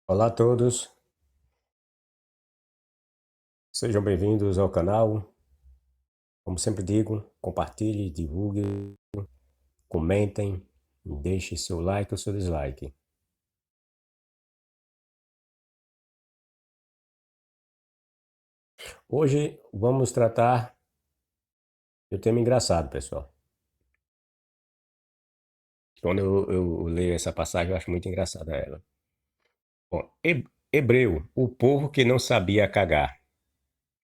Olá a todos, sejam bem-vindos ao canal. Como sempre digo, compartilhe, divulgue, comentem, deixe seu like ou seu dislike. Hoje vamos tratar de um tema engraçado, pessoal. Quando eu leio essa passagem, eu acho muito engraçada ela. Bom, Hebreu, o povo que não sabia cagar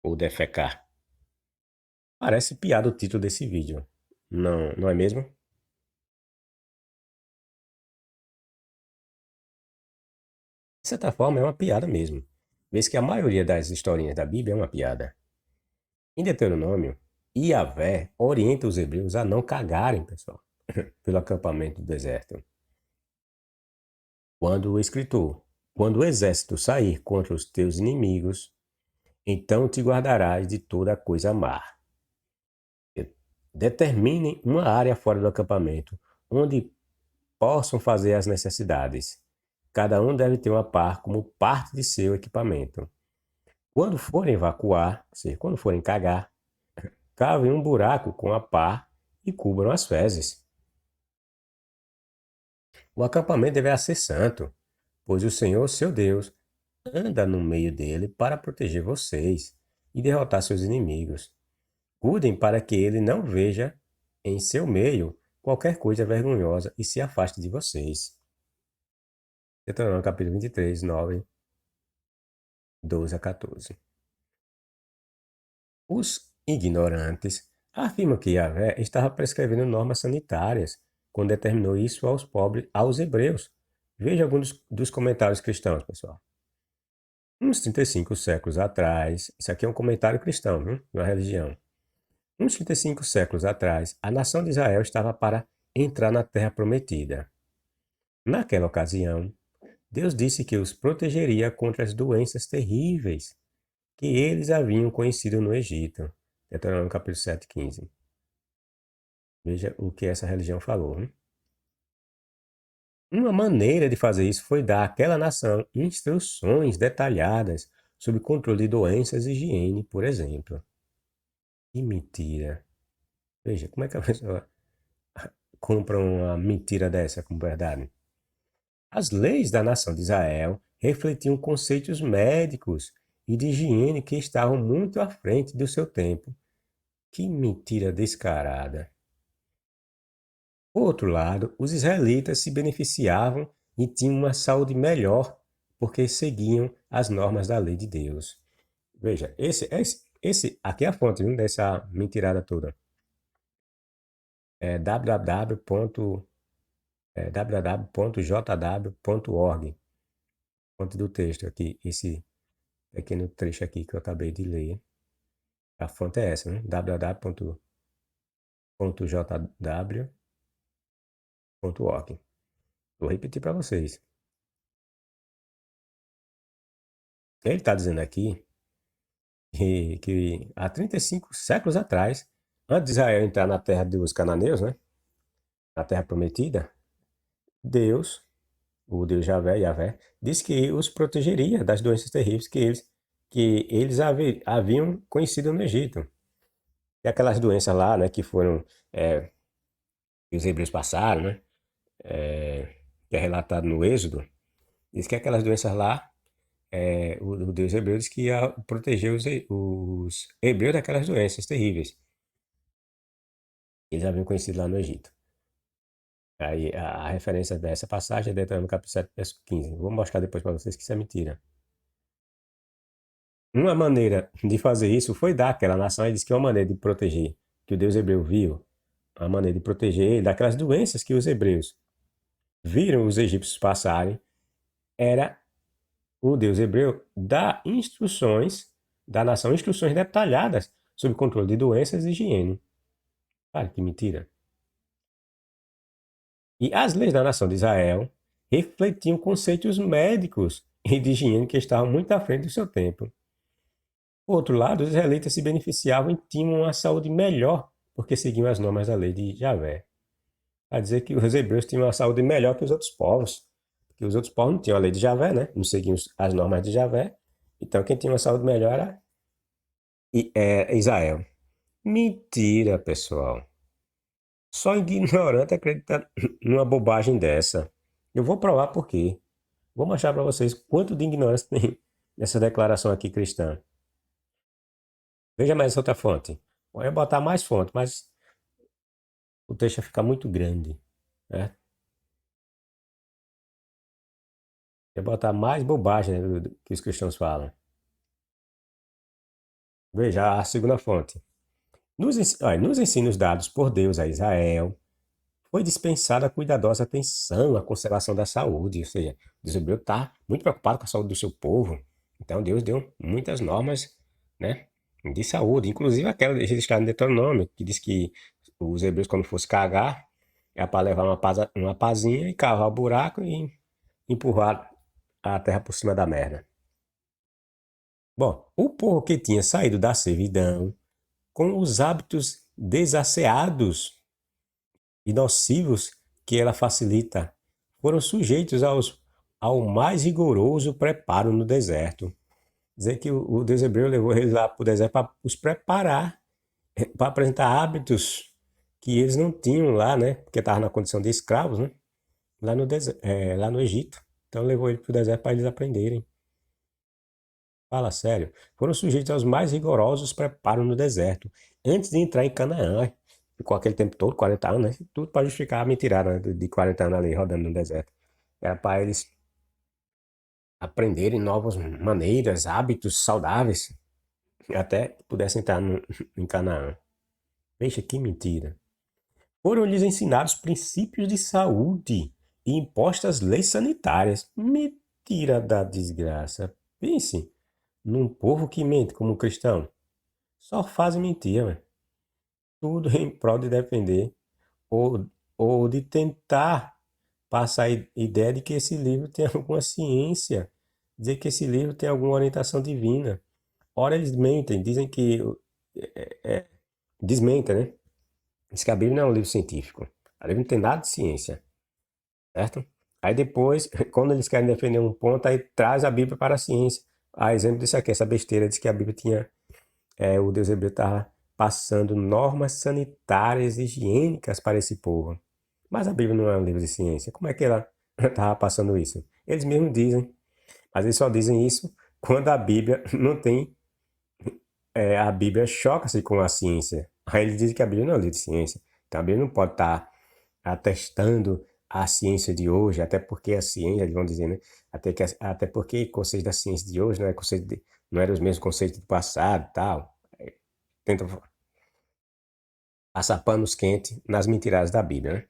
ou defecar. Parece piada o título desse vídeo, não é mesmo? De certa forma, é uma piada mesmo, vez que a maioria das historinhas da Bíblia é uma piada. Em Deuteronômio, Iavé orienta os hebreus a não cagarem, pessoal, pelo acampamento do deserto. Quando o escritor, quando o exército sair contra os teus inimigos, então te guardarás de toda coisa má. Determinem uma área fora do acampamento onde possam fazer as necessidades. Cada um deve ter uma pá como parte de seu equipamento. Quando forem evacuar, ou seja, quando forem cagar, cavem um buraco com a pá e cubram as fezes. O acampamento deverá ser santo, pois o Senhor, seu Deus, anda no meio dele para proteger vocês e derrotar seus inimigos. Cuidem para que ele não veja em seu meio qualquer coisa vergonhosa e se afaste de vocês. Deuteronômio capítulo 23, 9, 12 a 14. Os ignorantes afirmam que Yahvé estava prescrevendo normas sanitárias quando determinou isso aos pobres, aos hebreus. Veja alguns dos comentários cristãos, pessoal. Uns 35 séculos atrás, isso aqui é um comentário cristão, viu? Na religião. Uns 35 séculos atrás, a nação de Israel estava para entrar na terra prometida. Naquela ocasião, Deus disse que os protegeria contra as doenças terríveis que eles haviam conhecido no Egito. Deuteronômio capítulo 7, 15. Veja o que essa religião falou. Hein? Uma maneira de fazer isso foi dar àquela nação instruções detalhadas sobre controle de doenças e higiene, por exemplo. Que mentira. Veja, como é que a pessoa compra uma mentira dessa como verdade? As leis da nação de Israel refletiam conceitos médicos e de higiene que estavam muito à frente do seu tempo. Que mentira descarada. Por outro lado, os israelitas se beneficiavam e tinham uma saúde melhor porque seguiam as normas da lei de Deus. Veja, esse aqui é a fonte, viu, dessa mentirada toda. É www.jw.org. Fonte do texto aqui, esse pequeno trecho aqui que eu acabei de ler. A fonte é essa, né? www.jw.org. Vou repetir para vocês. Ele está dizendo aqui que há 35 séculos atrás, antes de Israel entrar na terra dos cananeus, né? Na terra prometida, Deus, o Deus Yahvé, disse que os protegeria das doenças terríveis que eles haviam conhecido no Egito. E aquelas doenças lá, né, que foram, que os hebreus passaram, né, que é relatado no Êxodo, diz que aquelas doenças lá, o Deus hebreu disse que ia proteger os hebreus daquelas doenças terríveis. Eles haviam conhecido lá no Egito. Aí a referência dessa passagem é Deuteronômio capítulo 7, verso 15. Vou mostrar depois para vocês que isso é mentira. Uma maneira de fazer isso foi dar àquela nação, ele disse que uma maneira de proteger, que o Deus hebreu viu, a maneira de proteger ele daquelas doenças que os hebreus viram os egípcios passarem, era o Deus hebreu dar instruções, da nação instruções detalhadas sobre controle de doenças e higiene. Cara, que mentira. E as leis da nação de Israel refletiam conceitos médicos e de higiene que estavam muito à frente do seu tempo. Por outro lado, os israelitas se beneficiavam e tinham uma saúde melhor porque seguiam as normas da lei de Javé. Quer dizer que os hebreus tinham uma saúde melhor que os outros povos. que os outros povos não tinham a lei de Javé, né? Não seguiam as normas de Javé. Então, quem tinha uma saúde melhor era Israel. Mentira, pessoal. Só ignorante acredita numa bobagem dessa. Eu vou provar por quê. Vou mostrar para vocês quanto de ignorância tem nessa declaração aqui cristã. Veja mais essa outra fonte. Eu ia botar mais fonte, mas o texto ia ficar muito grande, né? Eu ia botar mais bobagem, né, do que os cristãos falam. Veja a segunda fonte. Nos ensinos dados por Deus a Israel, foi dispensada a cuidadosa atenção à conservação da saúde. Ou seja, Deus hebreu está muito preocupado com a saúde do seu povo. Então Deus deu muitas normas, né, de saúde. Inclusive aquela registrada no Deuteronômio, que diz que os hebreus, quando fossem cagar, era para levar uma pazinha e cavar o buraco e empurrar a terra por cima da merda. Bom, o povo que tinha saído da servidão, com os hábitos desasseados e nocivos que ela facilita, foram sujeitos ao mais rigoroso preparo no deserto. Dizer que o Deus hebreu levou eles lá para o deserto para os preparar, para apresentar hábitos que eles não tinham lá, né? Porque estavam na condição de escravos, né? Lá no Egito. Então levou eles para o deserto para eles aprenderem. Fala sério. Foram sujeitos aos mais rigorosos preparos no deserto, antes de entrar em Canaã. Ficou aquele tempo todo, 40 anos, né? Tudo para justificar a mentirada, né? De 40 anos ali rodando no deserto. Era para eles aprenderem novas maneiras, hábitos saudáveis, até que pudessem entrar em Canaã. Veja que mentira. Foram-lhes ensinados princípios de saúde e impostas leis sanitárias. Mentira da desgraça. Pense num povo que mente como cristão. Só fazem mentira, mano. Tudo em prol de defender ou, ou de tentar passar a ideia de que esse livro tem alguma ciência, dizer que esse livro tem alguma orientação divina. Ora, eles mentem, dizem que. Desmentem, né? Diz que a Bíblia não é um livro científico. A Bíblia não tem nada de ciência, certo? Aí depois, quando eles querem defender um ponto, aí traz a Bíblia para a ciência. A exemplo disso aqui, essa besteira, diz que a Bíblia tinha. O Deus hebreu estava passando normas sanitárias e higiênicas para esse povo. Mas a Bíblia não é um livro de ciência. Como é que ela estava passando isso? Eles mesmos dizem, mas eles só dizem isso quando a Bíblia não tem. A Bíblia choca-se com a ciência. Aí eles dizem que a Bíblia não é um livro de ciência. Então a Bíblia não pode estar atestando a ciência de hoje, até porque a ciência, eles vão dizer, né? Até porque conceitos da ciência de hoje não eram os mesmos conceitos do passado e tal. Tenta passar panos quentes nas mentiradas da Bíblia, né?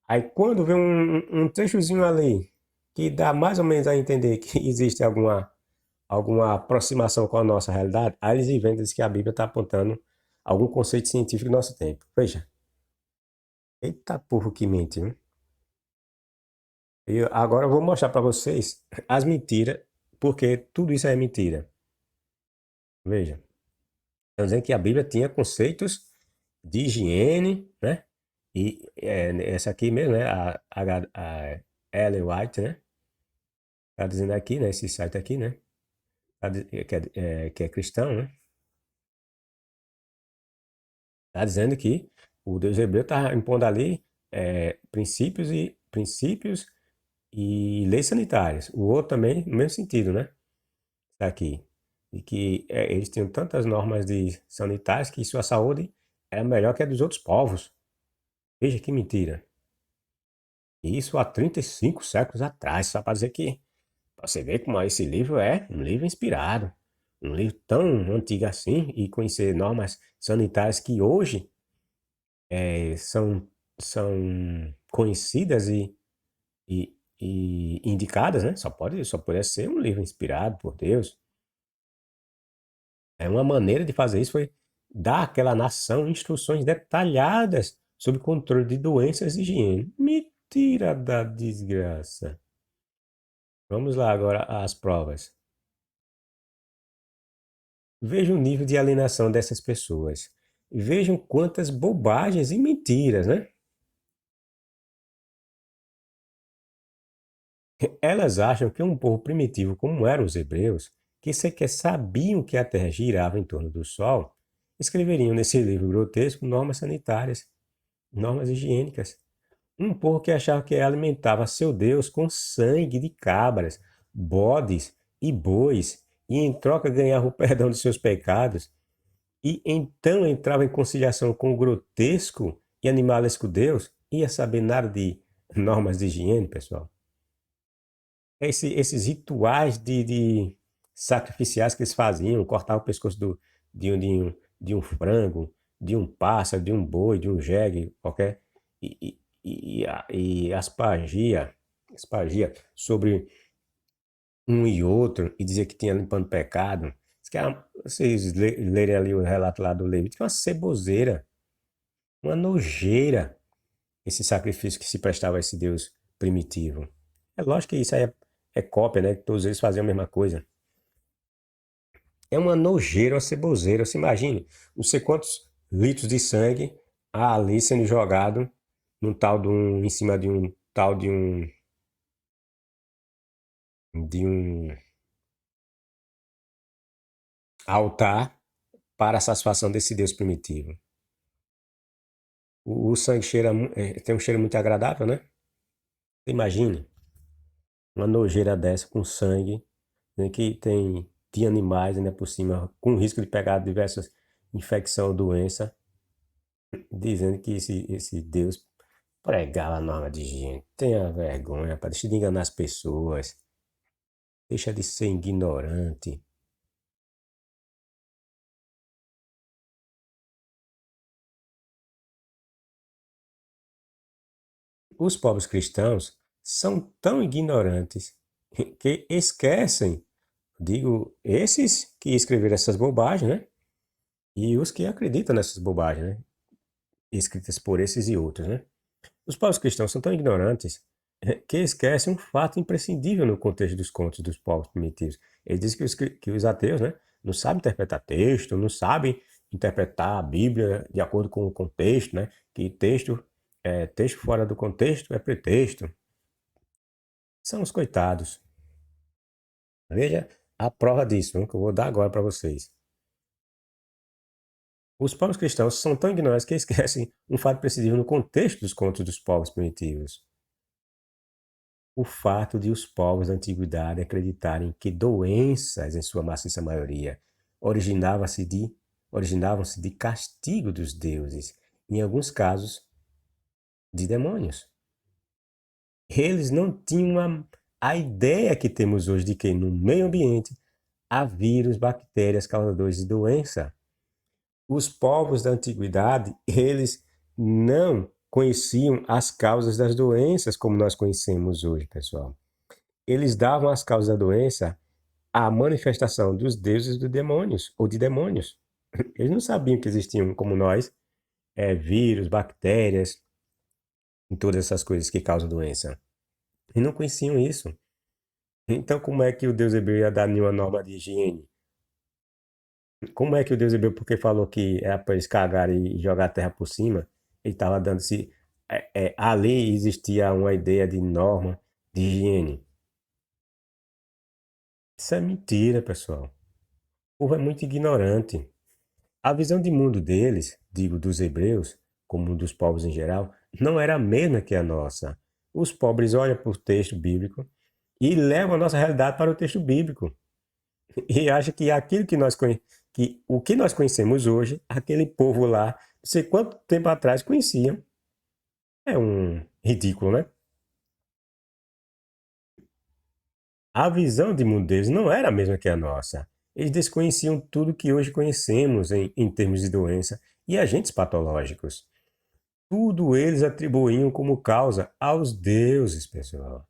Aí quando vê um trechozinho ali que dá mais ou menos a entender que existe alguma aproximação com a nossa realidade, aí eles inventam que a Bíblia está apontando algum conceito científico do nosso tempo. Veja, eita porra que mente, né? E agora eu vou mostrar para vocês as mentiras, porque tudo isso é mentira. Veja, estão dizendo que a Bíblia tinha conceitos de higiene, né? E essa aqui mesmo, né? A Ellen White, né? Tá dizendo aqui, né? Esse site aqui, né? Que é cristão, né? Tá dizendo que o Deus hebreu está impondo ali princípios e leis sanitárias. O outro também, no mesmo sentido, né? Tá aqui. E que eles tinham tantas normas sanitárias que sua saúde era melhor que a dos outros povos. Veja que mentira. Isso há 35 séculos atrás, só para dizer que pra você ver como esse livro é um livro inspirado. Um livro tão antigo assim e conhecer normas sanitárias que hoje são conhecidas e indicadas, né? Só pode ser um livro inspirado por Deus. Uma maneira de fazer isso foi dar àquela nação instruções detalhadas sobre controle de doenças e higiene. Mentira da desgraça. Vamos lá agora às provas. Vejam o nível de alienação dessas pessoas. Vejam quantas bobagens e mentiras, né? Elas acham que um povo primitivo como eram os hebreus, que sequer sabiam que a Terra girava em torno do Sol, escreveriam nesse livro grotesco normas sanitárias, normas higiênicas. Um povo que achava que alimentava seu Deus com sangue de cabras, bodes e bois, e em troca ganhava o perdão de seus pecados, e então entrava em conciliação com o grotesco e animalesco Deus, ia saber nada de normas de higiene, pessoal. Esses rituais de sacrificiais que eles faziam, cortar o pescoço de um frango, de um pássaro, de um boi, de um jegue, qualquer, e aspargia sobre um e outro, e dizer que tinha limpando pecado. Vocês lerem ali o relato lá do Levítico, é uma ceboseira, uma nojeira, esse sacrifício que se prestava a esse Deus primitivo. É lógico que isso aí é cópia, né? Que todos eles faziam a mesma coisa. É uma nojeira, uma ceboseira. Você imagine, não sei quantos litros de sangue ali sendo jogado em cima de um tal de um altar para a satisfação desse Deus primitivo. O sangue tem um cheiro muito agradável, né? Imagine uma nojeira dessa com sangue, né, que tem de animais ainda por cima, com risco de pegar diversas infecções ou doenças, dizendo que esse Deus pregava a norma de higiene. Tenha vergonha, para deixar de enganar as pessoas, deixa de ser ignorante. Os povos cristãos são tão ignorantes que esquecem, digo, esses que escreveram essas bobagens, né? E os que acreditam nessas bobagens, né? Escritas por esses e outros, né? Os povos cristãos são tão ignorantes que esquecem um fato imprescindível no contexto dos contos dos povos primitivos. Eles dizem que os ateus, né, não sabem interpretar texto, não sabem interpretar a Bíblia de acordo com o contexto, né? Que texto fora do contexto é pretexto. São os coitados. Veja a prova disso, que eu vou dar agora para vocês. Os povos cristãos são tão ignorantes que esquecem um fato imprescindível no contexto dos contos dos povos primitivos. O fato de os povos da antiguidade acreditarem que doenças, em sua maciça maioria, originavam-se de castigo dos deuses, em alguns casos, de demônios. Eles não tinham a ideia que temos hoje de que no meio ambiente há vírus, bactérias causadores de doença. Os povos da antiguidade, eles não conheciam as causas das doenças como nós conhecemos hoje, pessoal. Eles davam as causas da doença à manifestação dos deuses dos demônios, ou de demônios. Eles não sabiam que existiam, como nós, vírus, bactérias e todas essas coisas que causam doença. E não conheciam isso. Então, como é que o Deus hebreu ia dar nenhuma norma de higiene? Como é que o Deus hebreu, porque falou que era para eles cagarem e jogar a terra por cima, ele estava dando se ali existia uma ideia de norma de higiene? Isso é mentira, pessoal. O povo é muito ignorante. A visão de mundo deles, digo dos hebreus, como dos povos em geral, não era a mesma que a nossa. Os pobres olham para o texto bíblico e levam a nossa realidade para o texto bíblico. E acham que aquilo que o que nós conhecemos hoje, aquele povo lá, não sei quanto tempo atrás conheciam. É um ridículo, né? A visão de mundo deles não era a mesma que a nossa. Eles desconheciam tudo que hoje conhecemos em termos de doença e agentes patológicos. Tudo eles atribuíam como causa aos deuses, pessoal.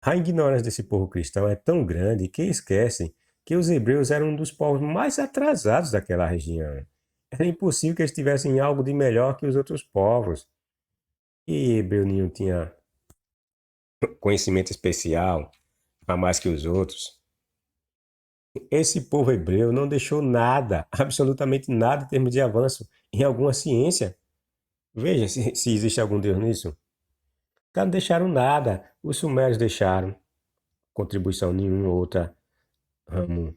A ignorância desse povo cristão é tão grande que esquecem que os hebreus eram um dos povos mais atrasados daquela região. Era impossível que eles tivessem algo de melhor que os outros povos. E hebreu nenhum tinha conhecimento especial, a mais que os outros. Esse povo hebreu não deixou nada, absolutamente nada em termos de avanço em alguma ciência. Veja se existe algum Deus nisso. Não deixaram nada. Os sumérios deixaram contribuição nenhuma, outra ramo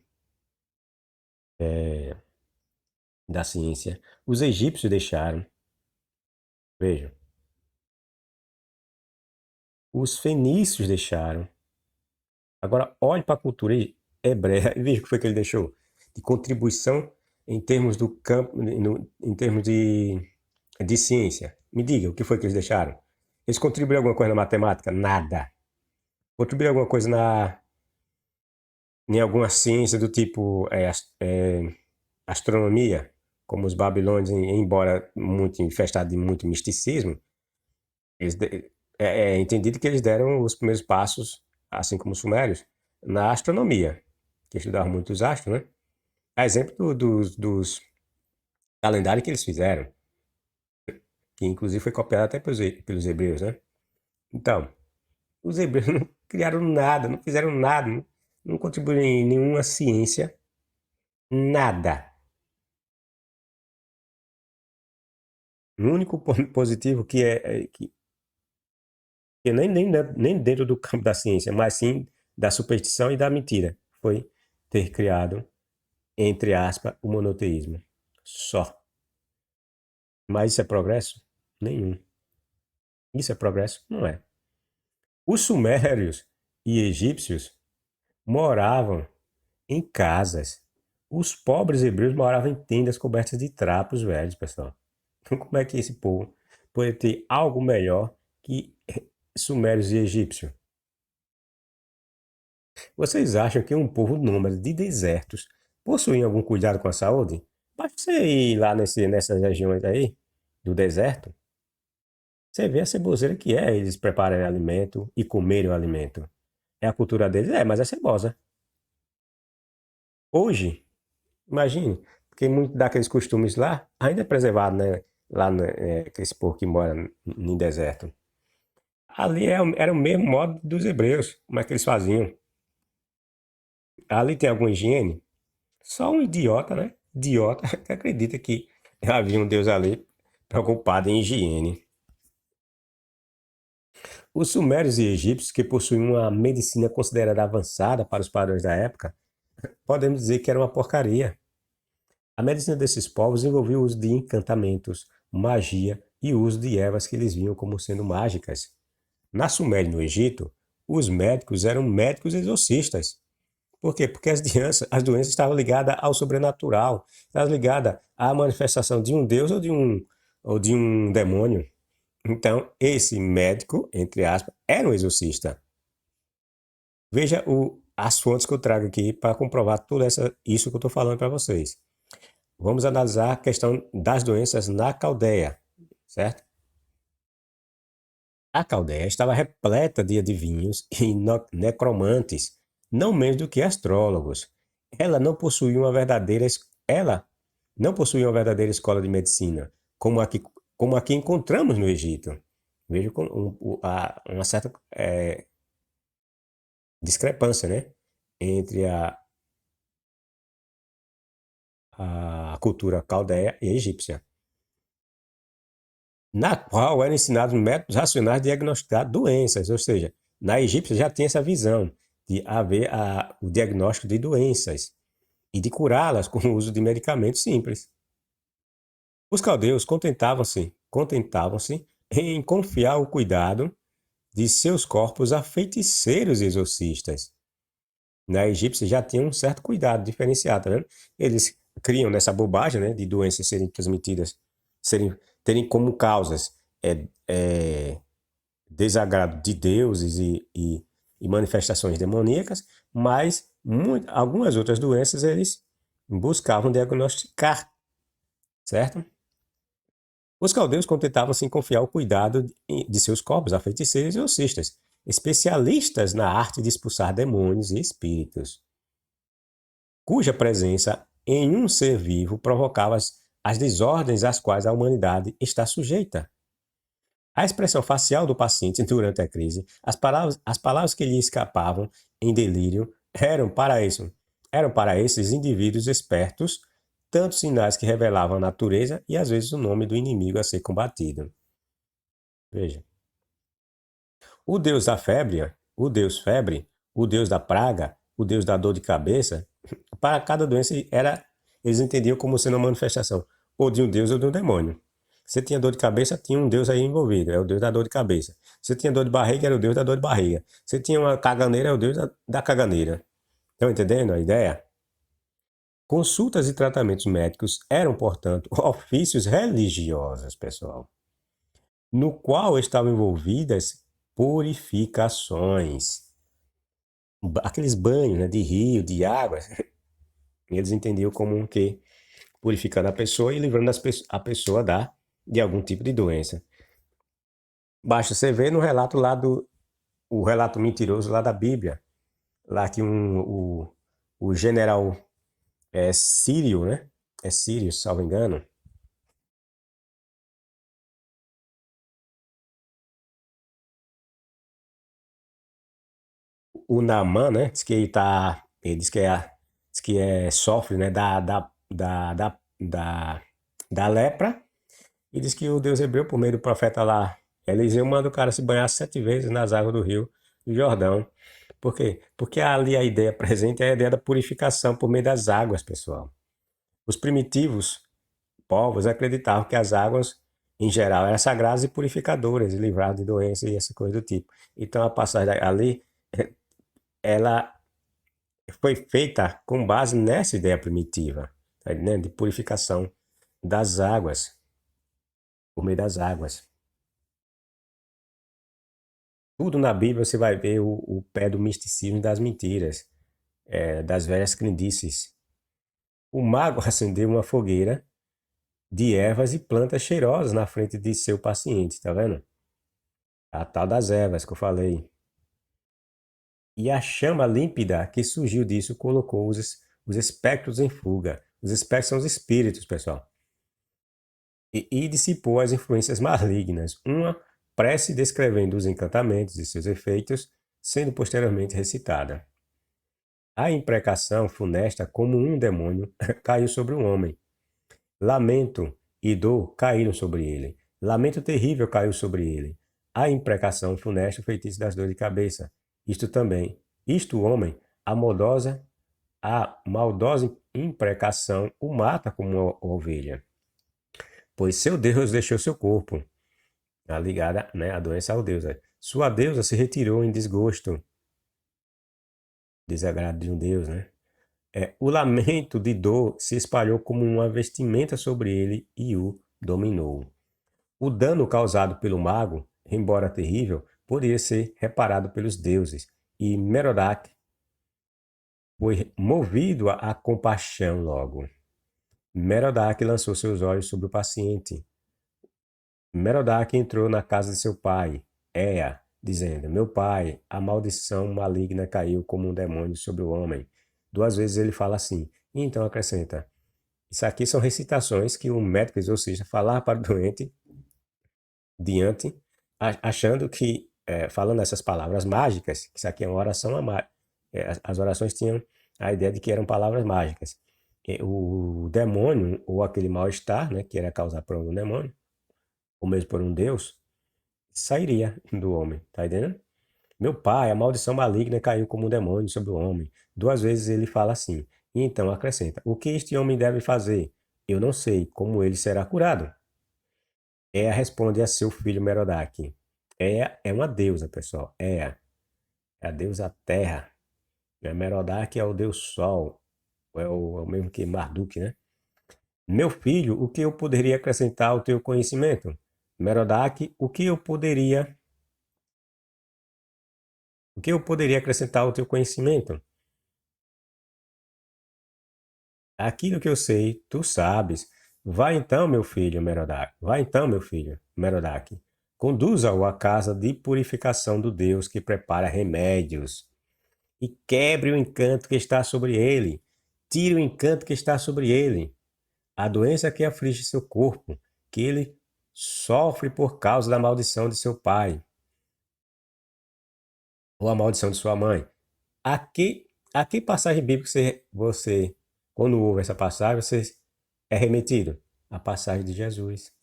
da ciência. Os egípcios deixaram, vejam. Os fenícios deixaram. Agora, olhe para a cultura hebreia e veja o que foi que ele deixou de contribuição em termos do campo, em termos de ciência. Me diga, o que foi que eles deixaram? Eles contribuíram alguma coisa na matemática? Nada. Contribuíram alguma coisa em alguma ciência do tipo astronomia, como os babilônios, embora muito infestados de muito misticismo, é entendido que eles deram os primeiros passos, assim como os sumérios, na astronomia, que estudavam muito os astros, né? A exemplo dos calendários que eles fizeram, que inclusive foi copiado até pelos hebreus, né? Então, os hebreus não criaram nada, não fizeram nada, não contribuíram em nenhuma ciência, nada. O único ponto positivo que nem dentro do campo da ciência, mas sim da superstição e da mentira, foi ter criado, entre aspas, o monoteísmo. Só. Mas isso é progresso? Nenhum. Isso é progresso? Não é. Os sumérios e egípcios moravam em casas. Os pobres hebreus moravam em tendas cobertas de trapos velhos, pessoal. Como é que esse povo pode ter algo melhor que sumérios e egípcios? Vocês acham que um povo nômade de desertos possui algum cuidado com a saúde? Basta você ir lá nessas regiões aí do deserto, você vê a ceboseira que é eles prepararem alimento e comerem o alimento. É a cultura deles? É, mas é cebosa. Hoje, imagine, porque muito daqueles costumes lá ainda é preservado, né? Lá, né, esse povo que mora em deserto. Ali era o mesmo modo dos hebreus, como é que eles faziam. Ali tem alguma higiene? Só um idiota, né? Idiota que acredita que havia um Deus ali preocupado em higiene. Os sumérios e egípcios, que possuíam uma medicina considerada avançada para os padrões da época, podemos dizer que era uma porcaria. A medicina desses povos envolvia o uso de encantamentos, magia e o uso de ervas que eles viam como sendo mágicas. Na Suméria e no Egito, os médicos eram médicos exorcistas. Por quê? Porque as doenças estavam ligadas ao sobrenatural, estavam ligadas à manifestação de um deus ou de um demônio. Então, esse médico, entre aspas, era um exorcista. Veja as fontes que eu trago aqui para comprovar tudo isso que eu estou falando para vocês. Vamos analisar a questão das doenças na Caldeia, certo? A Caldeia estava repleta de adivinhos e necromantes, não menos do que astrólogos. Ela não possuía uma verdadeira, ela não possuía uma verdadeira escola de medicina, como aqui encontramos no Egito. Veja uma certa discrepância, né? Entre a cultura caldeia e egípcia, na qual eram ensinados métodos racionais de diagnosticar doenças, ou seja, na egípcia já tinha essa visão de haver o diagnóstico de doenças e de curá-las com o uso de medicamentos simples. Os caldeus contentavam-se em confiar o cuidado de seus corpos a feiticeiros e exorcistas. Na egípcia já tinha um certo cuidado diferenciado, tá vendo? Eles criam nessa bobagem, né, de doenças serem transmitidas, terem como causas desagrado de deuses e manifestações demoníacas, mas algumas outras doenças eles buscavam diagnosticar, certo? Os caldeus contentavam-se em confiar o cuidado de seus corpos a feiticeiros e exorcistas, especialistas na arte de expulsar demônios e espíritos, cuja presença em um ser vivo provocava as desordens às quais a humanidade está sujeita. A expressão facial do paciente durante a crise, as palavras que lhe escapavam em delírio, eram para esses indivíduos espertos tanto sinais que revelavam a natureza e às vezes o nome do inimigo a ser combatido. Veja. O deus da febre, o deus febre, o deus da praga, o deus da dor de cabeça, para cada doença eles entendiam como sendo uma manifestação ou de um deus ou de um demônio. Você tinha dor de cabeça, tinha um deus aí envolvido, é o deus da dor de cabeça. Você tinha dor de barriga, era o deus da dor de barriga. Você tinha uma caganeira, é o deus da caganeira. Estão entendendo a ideia? Consultas e tratamentos médicos eram, portanto, ofícios religiosos, pessoal, no qual estavam envolvidas purificações. Aqueles banhos, né, de rio, de água, eles entendiam como que purificando a pessoa e livrando a pessoa de algum tipo de doença. Basta você ver no relato lá o relato mentiroso lá da Bíblia, lá que o general Sírio, né? É Sírio, se não me engano. O Naaman, né? Ele diz que sofre, né? Da lepra. E diz que o Deus hebreu, por meio do profeta lá, Eliseu, manda o cara se banhar 7 vezes nas águas do rio Jordão. Por quê? Porque ali a ideia presente é a ideia da purificação por meio das águas, pessoal. Os primitivos povos acreditavam que as águas, em geral, eram sagradas e purificadoras, e livravam de doenças e essa coisa do tipo. Então a passagem ali, ela foi feita com base nessa ideia primitiva, tá entendendo? De purificação das águas, por meio das águas. Tudo na Bíblia você vai ver o pé do misticismo e das mentiras, das velhas crendices. O mago acendeu uma fogueira de ervas e plantas cheirosas na frente de seu paciente, tá vendo? A tal das ervas que eu falei. E a chama límpida que surgiu disso colocou os espectros em fuga. Os espectros são os espíritos, pessoal. E dissipou as influências malignas. Uma prece descrevendo os encantamentos e seus efeitos, sendo posteriormente recitada. A imprecação funesta como um demônio caiu sobre o homem. Lamento e dor caíram sobre ele. Lamento terrível caiu sobre ele. A imprecação funesta o feitiço das dores de cabeça. Isto também. Isto o homem, a maldosa imprecação o mata como uma ovelha. Pois seu Deus deixou seu corpo. A ligada, né, a doença ao Deus. Né? Sua deusa se retirou em desgosto, desagrado de um Deus, né? O lamento de dor se espalhou como uma vestimenta sobre ele e o dominou. O dano causado pelo mago, embora terrível, poderia ser reparado pelos deuses, e Merodach foi movido a compaixão logo. Merodach lançou seus olhos sobre o paciente. Merodach entrou na casa de seu pai, Ea, dizendo: Meu pai, a maldição maligna caiu como um demônio sobre o homem. 2 vezes ele fala assim, e então acrescenta: Isso aqui são recitações que o médico exorcista falava para o doente diante, achando que, falando essas palavras mágicas, que isso aqui é uma oração as orações tinham a ideia de que eram palavras mágicas. O demônio, ou aquele mal-estar, né, que era causado por um demônio, ou mesmo por um deus, sairia do homem, tá entendendo? Meu pai, a maldição maligna caiu como um demônio sobre o homem. 2 vezes ele fala assim. E então acrescenta: O que este homem deve fazer? Eu não sei como ele será curado. Ea responde a seu filho Merodach. Ea é uma deusa, pessoal. Ea é a deusa terra. Merodach é o deus sol. É o mesmo que Marduk, né? Meu filho, o que eu poderia acrescentar ao teu conhecimento? Merodach, o que eu poderia acrescentar ao teu conhecimento? Aquilo que eu sei, tu sabes. Vai então, meu filho Merodach. Vai então, meu filho Merodach. Conduza-o à casa de purificação do Deus que prepara remédios. E quebre o encanto que está sobre ele. Tire o encanto que está sobre ele. A doença que aflige seu corpo, que ele sofre por causa da maldição de seu pai, ou a maldição de sua mãe. A que passagem bíblica quando ouve essa passagem, você é remetido? A passagem de Jesus,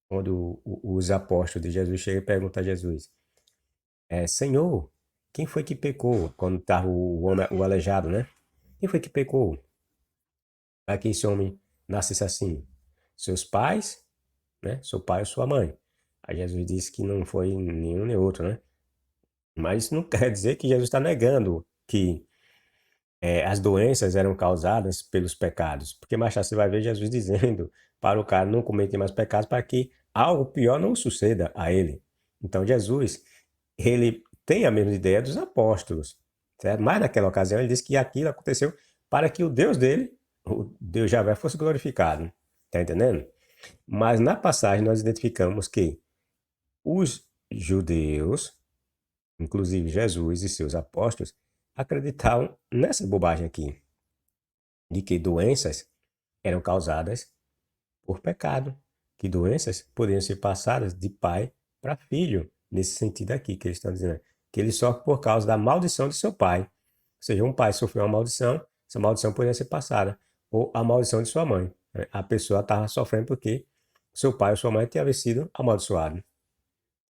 quando os apóstolos de Jesus chegam e perguntam a Jesus: Senhor, quem foi que pecou? Quando estava o homem, o aleijado, né? Quem foi que pecou para que esse homem nascesse assim? Seus pais, né? Seu pai ou sua mãe. Aí Jesus disse que não foi nenhum nem outro, né? Mas isso não quer dizer que Jesus está negando que as doenças eram causadas pelos pecados. Porque mais tarde você vai ver Jesus dizendo para o cara não cometer mais pecados para que algo pior não suceda a ele. Então Jesus, ele tem a mesma ideia dos apóstolos, certo? Mas naquela ocasião ele disse que aquilo aconteceu para que o Deus dele, o Deus Javé, fosse glorificado. Tá entendendo? Mas na passagem nós identificamos que os judeus, inclusive Jesus e seus apóstolos, acreditavam nessa bobagem aqui, de que doenças eram causadas por pecado, que doenças poderiam ser passadas de pai para filho, nesse sentido aqui que eles estão dizendo, que ele sofre por causa da maldição de seu pai. Ou seja, um pai sofreu uma maldição, essa maldição poderia ser passada, ou a maldição de sua mãe. A pessoa estava sofrendo porque seu pai ou sua mãe tinha sido amaldiçoado.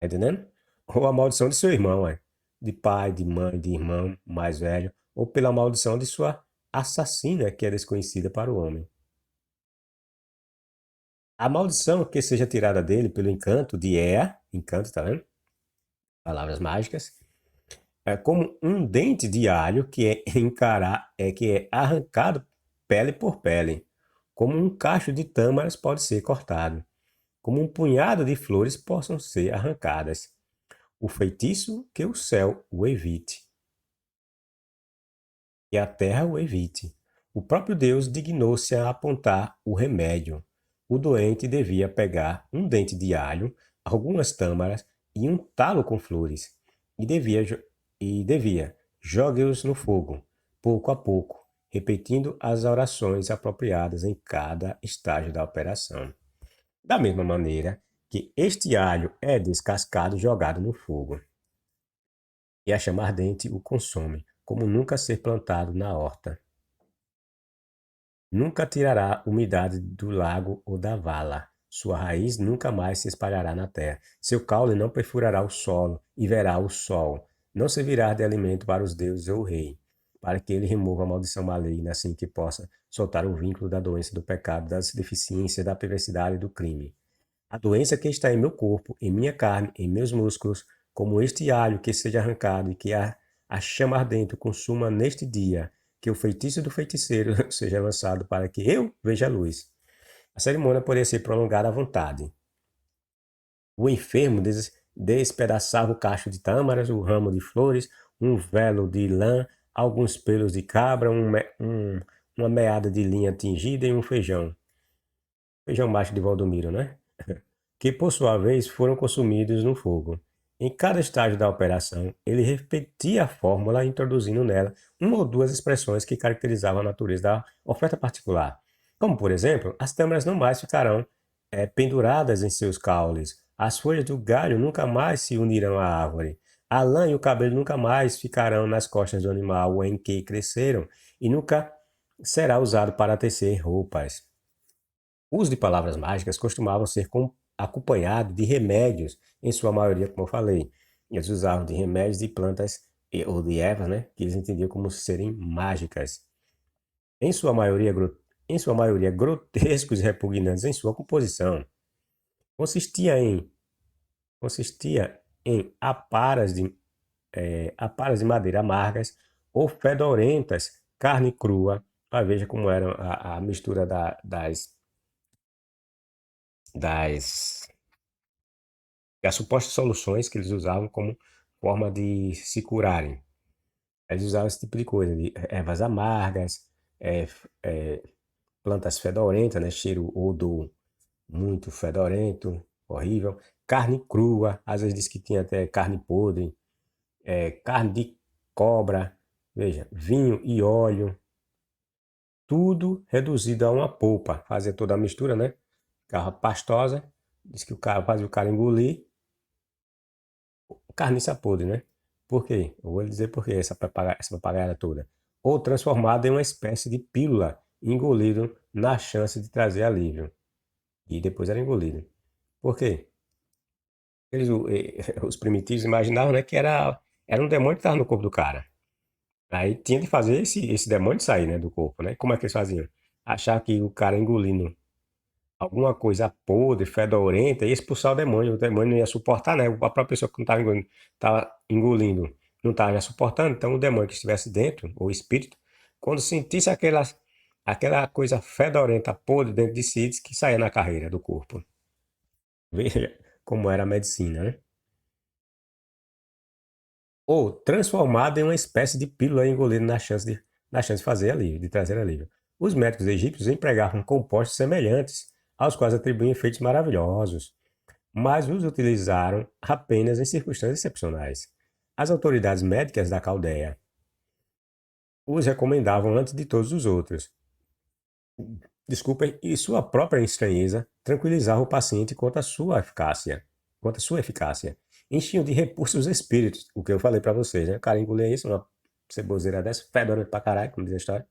Tá entendendo? Ou a maldição de seu irmão, de pai, de mãe, de irmão mais velho, ou pela maldição de sua assassina, que é desconhecida para o homem. A maldição que seja tirada dele pelo encanto de Ea, encanto, tá vendo? Palavras mágicas, é como um dente de alho que que é arrancado pele por pele, como um cacho de tâmaras pode ser cortado, como um punhado de flores possam ser arrancadas. O feitiço que o céu o evite, e a terra o evite. O próprio Deus dignou-se a apontar o remédio. O doente devia pegar um dente de alho, algumas tâmaras e untá-lo com flores, e devia jogue-os no fogo, pouco a pouco, repetindo as orações apropriadas em cada estágio da operação. Da mesma maneira que este alho é descascado e jogado no fogo, e a chama ardente o consome, como nunca ser plantado na horta. Nunca tirará umidade do lago ou da vala. Sua raiz nunca mais se espalhará na terra. Seu caule não perfurará o solo e verá o sol. Não servirá de alimento para os deuses ou o rei, para que ele remova a maldição maligna, assim que possa soltar o vínculo da doença, do pecado, das deficiências, da perversidade e do crime. A doença que está em meu corpo, em minha carne, em meus músculos, como este alho que seja arrancado e que a chama ardente consuma neste dia, que o feitiço do feiticeiro seja lançado para que eu veja a luz. A cerimônia poderia ser prolongada à vontade. O enfermo despedaçava o cacho de tâmaras, o ramo de flores, um velo de lã, alguns pelos de cabra, uma meada de linha tingida e um feijão. Feijão macho de Valdomiro, né? Que por sua vez foram consumidos no fogo. Em cada estágio da operação, ele repetia a fórmula, introduzindo nela uma ou duas expressões que caracterizavam a natureza da oferta particular. Como, por exemplo, as tâmaras não mais ficarão penduradas em seus caules, as folhas do galho nunca mais se unirão à árvore, a lã e o cabelo nunca mais ficarão nas costas do animal em que cresceram, e nunca será usado para tecer roupas. O uso de palavras mágicas costumavam ser acompanhado de remédios, em sua maioria, como eu falei. Eles usavam de remédios de plantas ou de ervas, né, que eles entendiam como serem mágicas. Em sua maioria, em sua maioria grotescos e repugnantes em sua composição. Consistia em, consistia em aparas de madeira amargas ou fedorentas, carne crua. Veja como era a mistura das as supostas soluções que eles usavam como forma de se curarem. Eles usavam esse tipo de coisa, de ervas amargas, é, é, plantas fedorentas, né, cheiro, odor muito fedorento, horrível, carne crua, às vezes diz que tinha até carne podre, carne de cobra, veja, vinho e óleo, tudo reduzido a uma polpa, fazia toda a mistura, né? Ficava pastosa, diz que o cara fazia o cara engolir, carniça podre, né? Por quê? Eu vou lhe dizer por quê essa papagaiada toda. Ou transformado em uma espécie de pílula, engolido na chance de trazer alívio. E depois era engolido. Por quê? Os primitivos imaginavam, né, que era um demônio que estava no corpo do cara. Aí tinha de fazer esse demônio sair, né, do corpo, né? Como é que eles faziam? Achar que o cara engolindo alguma coisa podre, fedorenta, ia expulsar o demônio não ia suportar, né? A própria pessoa que não estava engolindo, não estava suportando, então o demônio que estivesse dentro, o espírito, quando sentisse aquela coisa fedorenta, podre dentro de si, diz que saía na carreira do corpo. Veja como era a medicina, né? Ou transformado em uma espécie de pílula engolida na chance de fazer alívio, de trazer alívio. Os médicos egípcios empregavam compostos semelhantes, aos quais atribuíam efeitos maravilhosos, mas os utilizaram apenas em circunstâncias excepcionais. As autoridades médicas da Caldeia os recomendavam antes de todos os outros. Desculpem, e sua própria estranheza tranquilizava o paciente quanto à sua eficácia. Enchiam de repulso os espíritos, o que eu falei pra vocês, né? O cara engolia isso, uma ceboseira dessa, fedorenta pra caralho, como diz a história.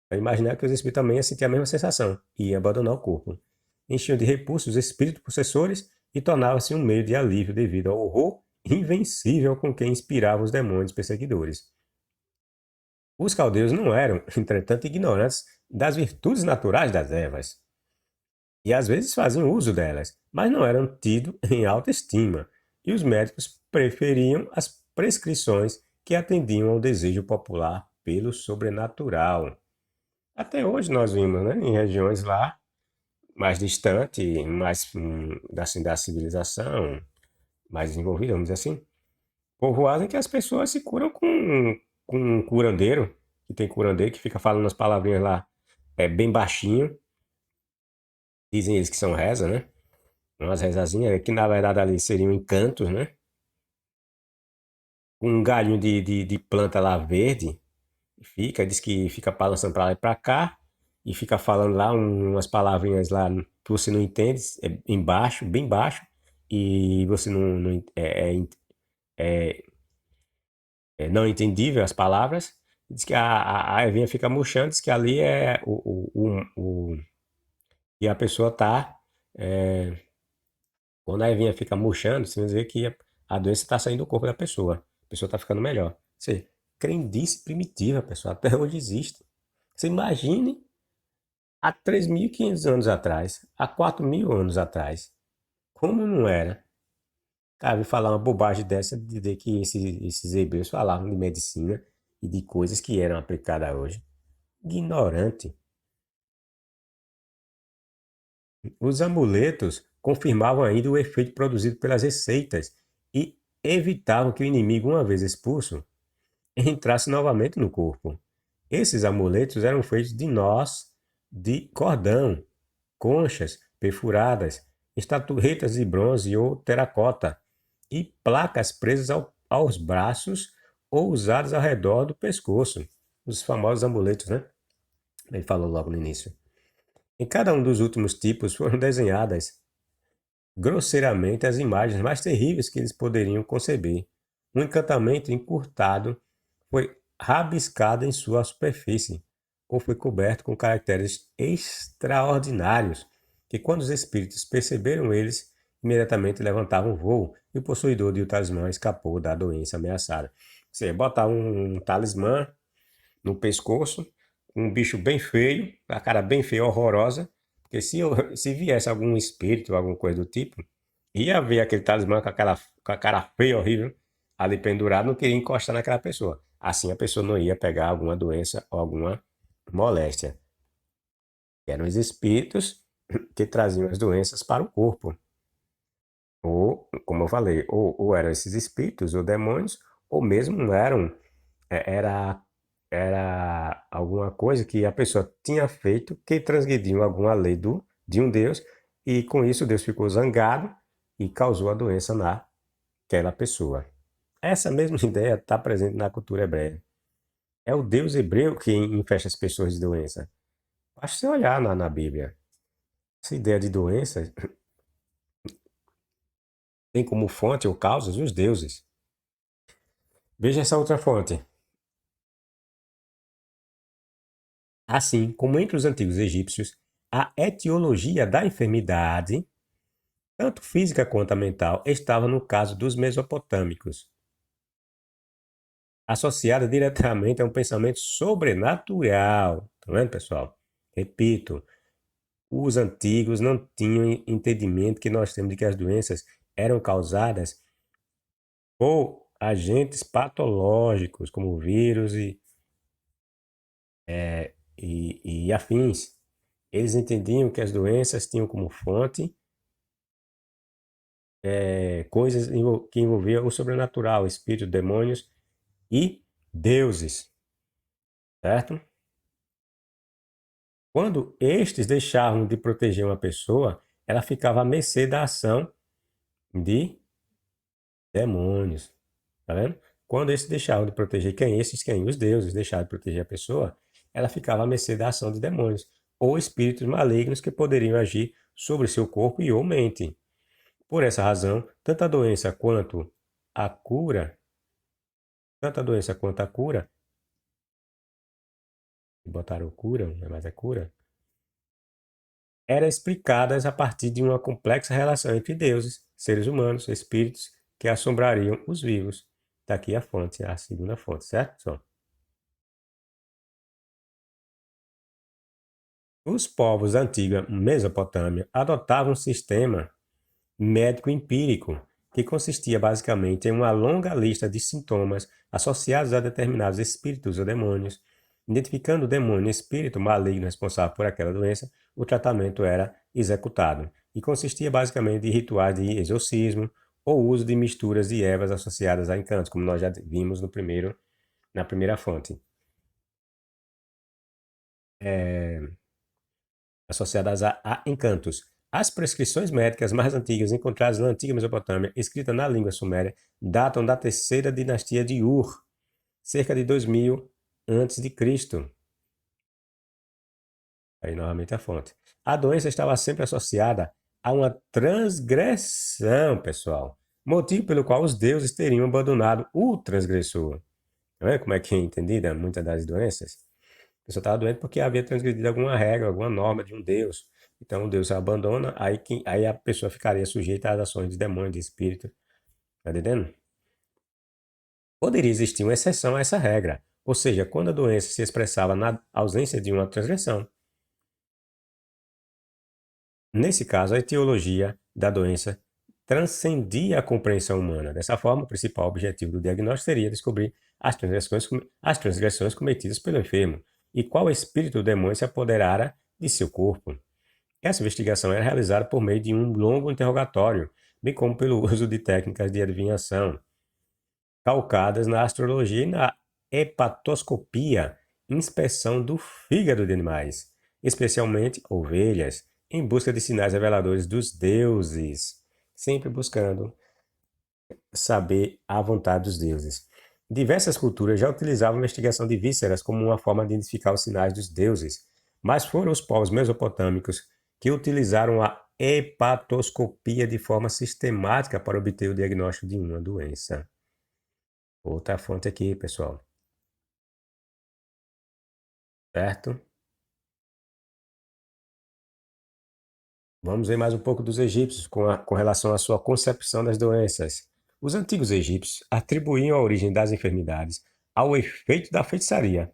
Eu imaginava que os espíritos também iam sentir a mesma sensação e iam abandonar o corpo. Enchiam de repulso os espíritos possessores e tornava-se um meio de alívio devido ao horror invencível com que inspiravam os demônios perseguidores. Os caldeus não eram, entretanto, ignorantes das virtudes naturais das ervas, e às vezes faziam uso delas, mas não eram tidos em alta estima, e os médicos preferiam as prescrições que atendiam ao desejo popular pelo sobrenatural. Até hoje nós vimos, né, em regiões lá mais distantes, mais assim, da civilização, mais desenvolvida, vamos dizer assim, povoados em que as pessoas se curam com um curandeiro, que tem curandeiro que fica falando as palavrinhas lá bem baixinho, dizem eles que são reza, né? Umas rezazinhas, que na verdade ali seriam encantos, né? Com um galhinho de planta lá verde, diz que fica balançando pra lá e pra cá, e fica falando lá umas palavrinhas lá que você não entende, embaixo, bem baixo, e você não entendível as palavras. Diz que a ervinha fica murchando, diz que ali é e a pessoa tá. é, Quando a ervinha fica murchando, você vai dizer que a doença está saindo do corpo da pessoa. A pessoa está ficando melhor. Ou seja, crendice primitiva, pessoal, até hoje existe. Você imagine há 3.500 anos atrás, há 4.000 anos atrás, como não era? Cara, falar uma bobagem dessa, de dizer que esses hebreus falavam de medicina e de coisas que eram aplicadas hoje. Ignorante. Os amuletos confirmavam ainda o efeito produzido pelas receitas e evitavam que o inimigo, uma vez expulso, entrasse novamente no corpo. Esses amuletos eram feitos de nós de cordão, conchas perfuradas, estatuetas de bronze ou teracota e placas presas aos braços ou usadas ao redor do pescoço. Os famosos amuletos, né? Ele falou logo no início. Em cada um dos últimos tipos foram desenhadas grosseiramente as imagens mais terríveis que eles poderiam conceber. Um encantamento encurtado foi rabiscado em sua superfície, ou foi coberto com caracteres extraordinários, que quando os espíritos perceberam eles, imediatamente levantavam voo, e o possuidor de o talismã escapou da doença ameaçada. Você botar um talismã no pescoço, um bicho bem feio, a cara bem feia, horrorosa, porque se viesse algum espírito, alguma coisa do tipo, ia ver aquele talismã com a cara feia, horrível, ali pendurado, não queria encostar naquela pessoa. Assim a pessoa não ia pegar alguma doença ou alguma moléstia. Eram os espíritos que traziam as doenças para o corpo. Ou, como eu falei, ou eram esses espíritos ou demônios, ou mesmo era alguma coisa que a pessoa tinha feito que transgrediu alguma lei de um Deus, e com isso Deus ficou zangado e causou a doença naquela pessoa. Essa mesma ideia está presente na cultura hebreia. É o Deus hebreu que infesta as pessoas de doença. Basta você olhar na Bíblia. Essa ideia de doença tem como fonte ou causas os deuses. Veja essa outra fonte. Assim como entre os antigos egípcios, a etiologia da enfermidade tanto física quanto a mental, estava no caso dos mesopotâmicos, associada diretamente a um pensamento sobrenatural. Tá vendo, pessoal? Repito, os antigos não tinham entendimento que nós temos de que as doenças eram causadas por agentes patológicos, como vírus e afins. Eles entendiam que as doenças tinham como fonte coisas que envolviam o sobrenatural, espíritos, demônios e deuses, certo? Quando estes deixavam de proteger uma pessoa, ela ficava à mercê da ação de demônios, tá vendo? Quando esses deixavam de proteger quem? Esses quem? Os deuses deixavam de proteger a pessoa, ela ficava à mercê da ação de demônios ou espíritos malignos que poderiam agir sobre seu corpo e ou mente. Por essa razão, tanto a doença quanto a cura, tanto a doença quanto a cura, botaram cura, não é mais a cura, eram explicadas a partir de uma complexa relação entre deuses, seres humanos, espíritos que assombrariam os vivos. Daqui a fonte, a segunda fonte, certo, pessoal? Os povos da antiga Mesopotâmia adotavam um sistema médico empírico, que consistia basicamente em uma longa lista de sintomas associados a determinados espíritos ou demônios. Identificando o demônio espírito maligno responsável por aquela doença, o tratamento era executado e consistia basicamente de rituais de exorcismo ou uso de misturas de ervas associadas a encantos, como nós já vimos na primeira fonte. Associadas a encantos. As prescrições médicas mais antigas encontradas na antiga Mesopotâmia, escritas na língua suméria, datam da terceira dinastia de Ur, cerca de 2000 a.C. Aí novamente a fonte. A doença estava sempre associada a uma transgressão, pessoal, motivo pelo qual os deuses teriam abandonado o transgressor. Não é como é que é entendida muitas das doenças? A pessoa estava doente porque havia transgredido alguma regra, alguma norma de um deus. Então o deus abandona, aí a pessoa ficaria sujeita às ações de demônio, de espírito. Tá entendendo? Poderia existir uma exceção a essa regra, ou seja, quando a doença se expressava na ausência de uma transgressão. Nesse caso, a etiologia da doença transcendia a compreensão humana. Dessa forma, o principal objetivo do diagnóstico seria descobrir as transgressões cometidas pelo enfermo e qual espírito do demônio se apoderara de seu corpo. Essa investigação era realizada por meio de um longo interrogatório, bem como pelo uso de técnicas de adivinhação, calcadas na astrologia e na hepatoscopia, inspeção do fígado de animais, especialmente ovelhas, em busca de sinais reveladores dos deuses, sempre buscando saber a vontade dos deuses. Diversas culturas já utilizavam a investigação de vísceras como uma forma de identificar os sinais dos deuses, mas foram os povos mesopotâmicos que utilizaram a hepatoscopia de forma sistemática para obter o diagnóstico de uma doença. Outra fonte aqui, pessoal. Certo? Vamos ver mais um pouco dos egípcios com relação à sua concepção das doenças. Os antigos egípcios atribuíam a origem das enfermidades ao efeito da feitiçaria,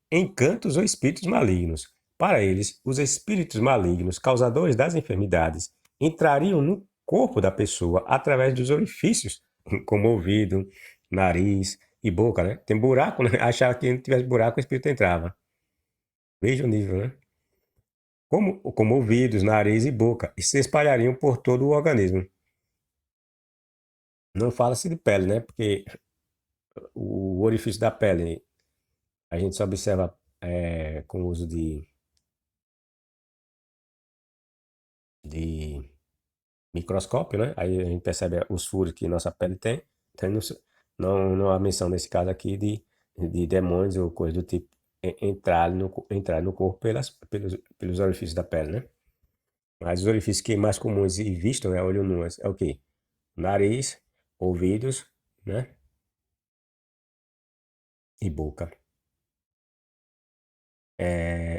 encantos ou espíritos malignos. Para eles, os espíritos malignos, causadores das enfermidades, entrariam no corpo da pessoa através dos orifícios, como ouvido, nariz e boca, né? Tem buraco, né? Achava que não tivesse buraco, o espírito entrava. Veja o nível, né? Como ouvidos, nariz e boca, e se espalhariam por todo o organismo. Não fala-se de pele, né? Porque o orifício da pele a gente só observa com o uso de microscópio, né? Aí a gente percebe os furos que nossa pele tem. Então não há menção nesse caso aqui de demônios ou coisa do tipo entrar no corpo pelos orifícios da pele, né? Mas os orifícios que mais comuns e vistos, né? Olho nu, é o quê? Nariz, ouvidos, né? E boca.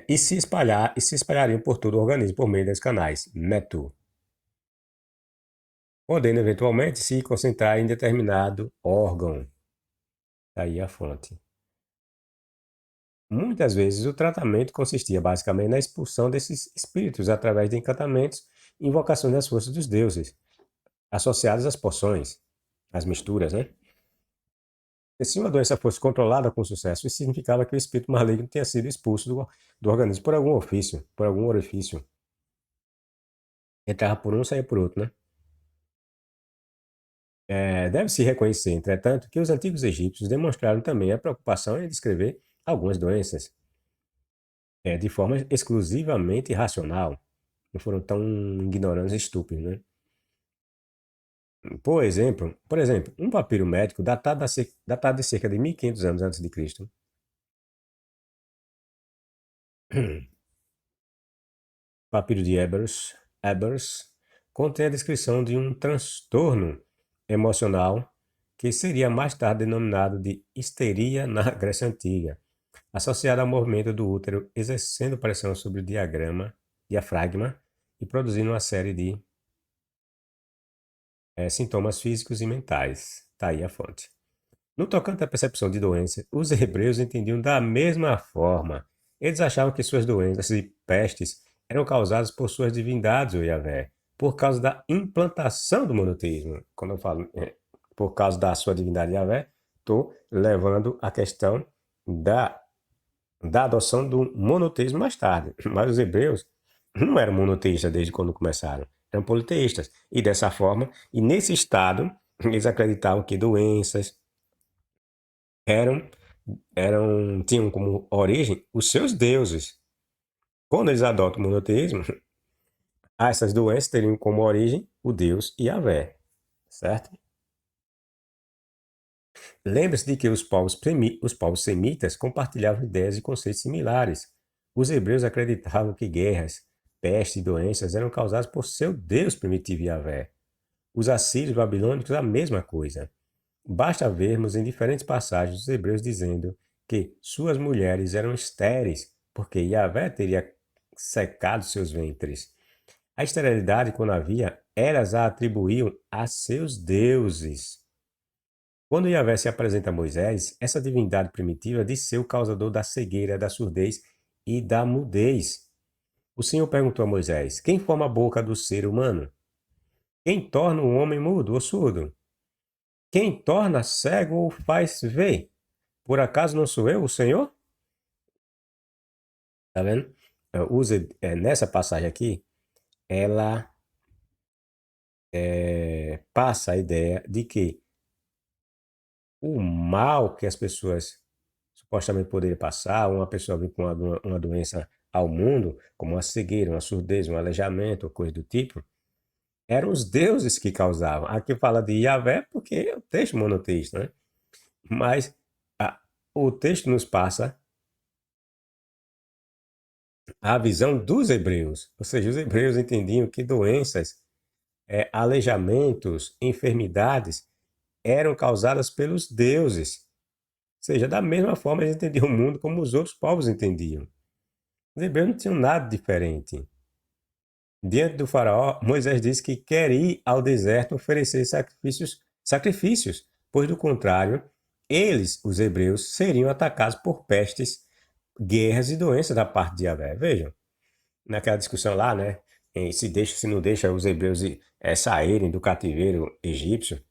e se espalhariam por todo o organismo por meio dos canais METU, podendo eventualmente se concentrar em determinado órgão. Aí a fonte. Muitas vezes o tratamento consistia basicamente na expulsão desses espíritos através de encantamentos e invocações das forças dos deuses, associadas às poções, às misturas, né? E se uma doença fosse controlada com sucesso, isso significava que o espírito maligno tinha sido expulso do organismo por algum ofício, por algum orifício. Entrava por um, saía por outro, né? Deve-se reconhecer, entretanto, que os antigos egípcios demonstraram também a preocupação em descrever algumas doenças de forma exclusivamente racional. Não foram tão ignorantes e estúpidos, né? Por exemplo, um papiro médico datado de cerca de 1500 anos antes de Cristo, papiro de Ebers, contém a descrição de um transtorno emocional que seria mais tarde denominado de histeria na Grécia Antiga, associado ao movimento do útero exercendo pressão sobre o diafragma e produzindo uma série de sintomas físicos e mentais. Está aí a fonte. No tocante à percepção de doença, os hebreus entendiam da mesma forma. Eles achavam que suas doenças e pestes eram causadas por suas divindades, o Yahvé, por causa da implantação do monoteísmo. Quando eu falo por causa da sua divindade Yahvé, estou levando a questão da, da adoção do monoteísmo mais tarde. Mas os hebreus não eram monoteístas desde quando começaram, eram politeístas. E dessa forma, e nesse estado, eles acreditavam que doenças, eram, tinham como origem os seus deuses. Quando eles adotam o monoteísmo, essas doenças teriam como origem o deus Yahvé, certo? Lembre-se de que os povos semitas compartilhavam ideias e conceitos similares. Os hebreus acreditavam que guerras, pestes e doenças eram causadas por seu deus primitivo Yahvé. Os assírios babilônicos a mesma coisa. Basta vermos em diferentes passagens os hebreus dizendo que suas mulheres eram estéreis, porque Yahvé teria secado seus ventres. A esterilidade, quando havia, elas a atribuíam a seus deuses. Quando Yahvé se apresenta a Moisés, essa divindade primitiva diz ser o causador da cegueira, da surdez e da mudez. O Senhor perguntou a Moisés: quem forma a boca do ser humano? Quem torna o homem mudo ou surdo? Quem torna cego ou faz ver? Por acaso não sou eu, o Senhor? Tá vendo? Nessa passagem aqui, ela passa a ideia de que o mal que as pessoas supostamente poderiam passar, uma pessoa vir com uma doença ao mundo, como uma cegueira, uma surdez, um aleijamento, coisa do tipo, eram os deuses que causavam. Aqui fala de Yahvé porque é o texto monoteísta, né? Mas a, o texto nos passa a visão dos hebreus. Ou seja, os hebreus entendiam que doenças, aleijamentos, enfermidades eram causadas pelos deuses. Ou seja, da mesma forma eles entendiam o mundo como os outros povos entendiam. Os hebreus não tinham nada diferente. Diante do faraó, Moisés disse que quer ir ao deserto oferecer sacrifícios, pois do contrário, eles, os hebreus, seriam atacados por pestes, guerras e doenças da parte de Yahvé. Vejam, naquela discussão lá, né? Se deixa, se não deixa os hebreus saírem do cativeiro egípcio.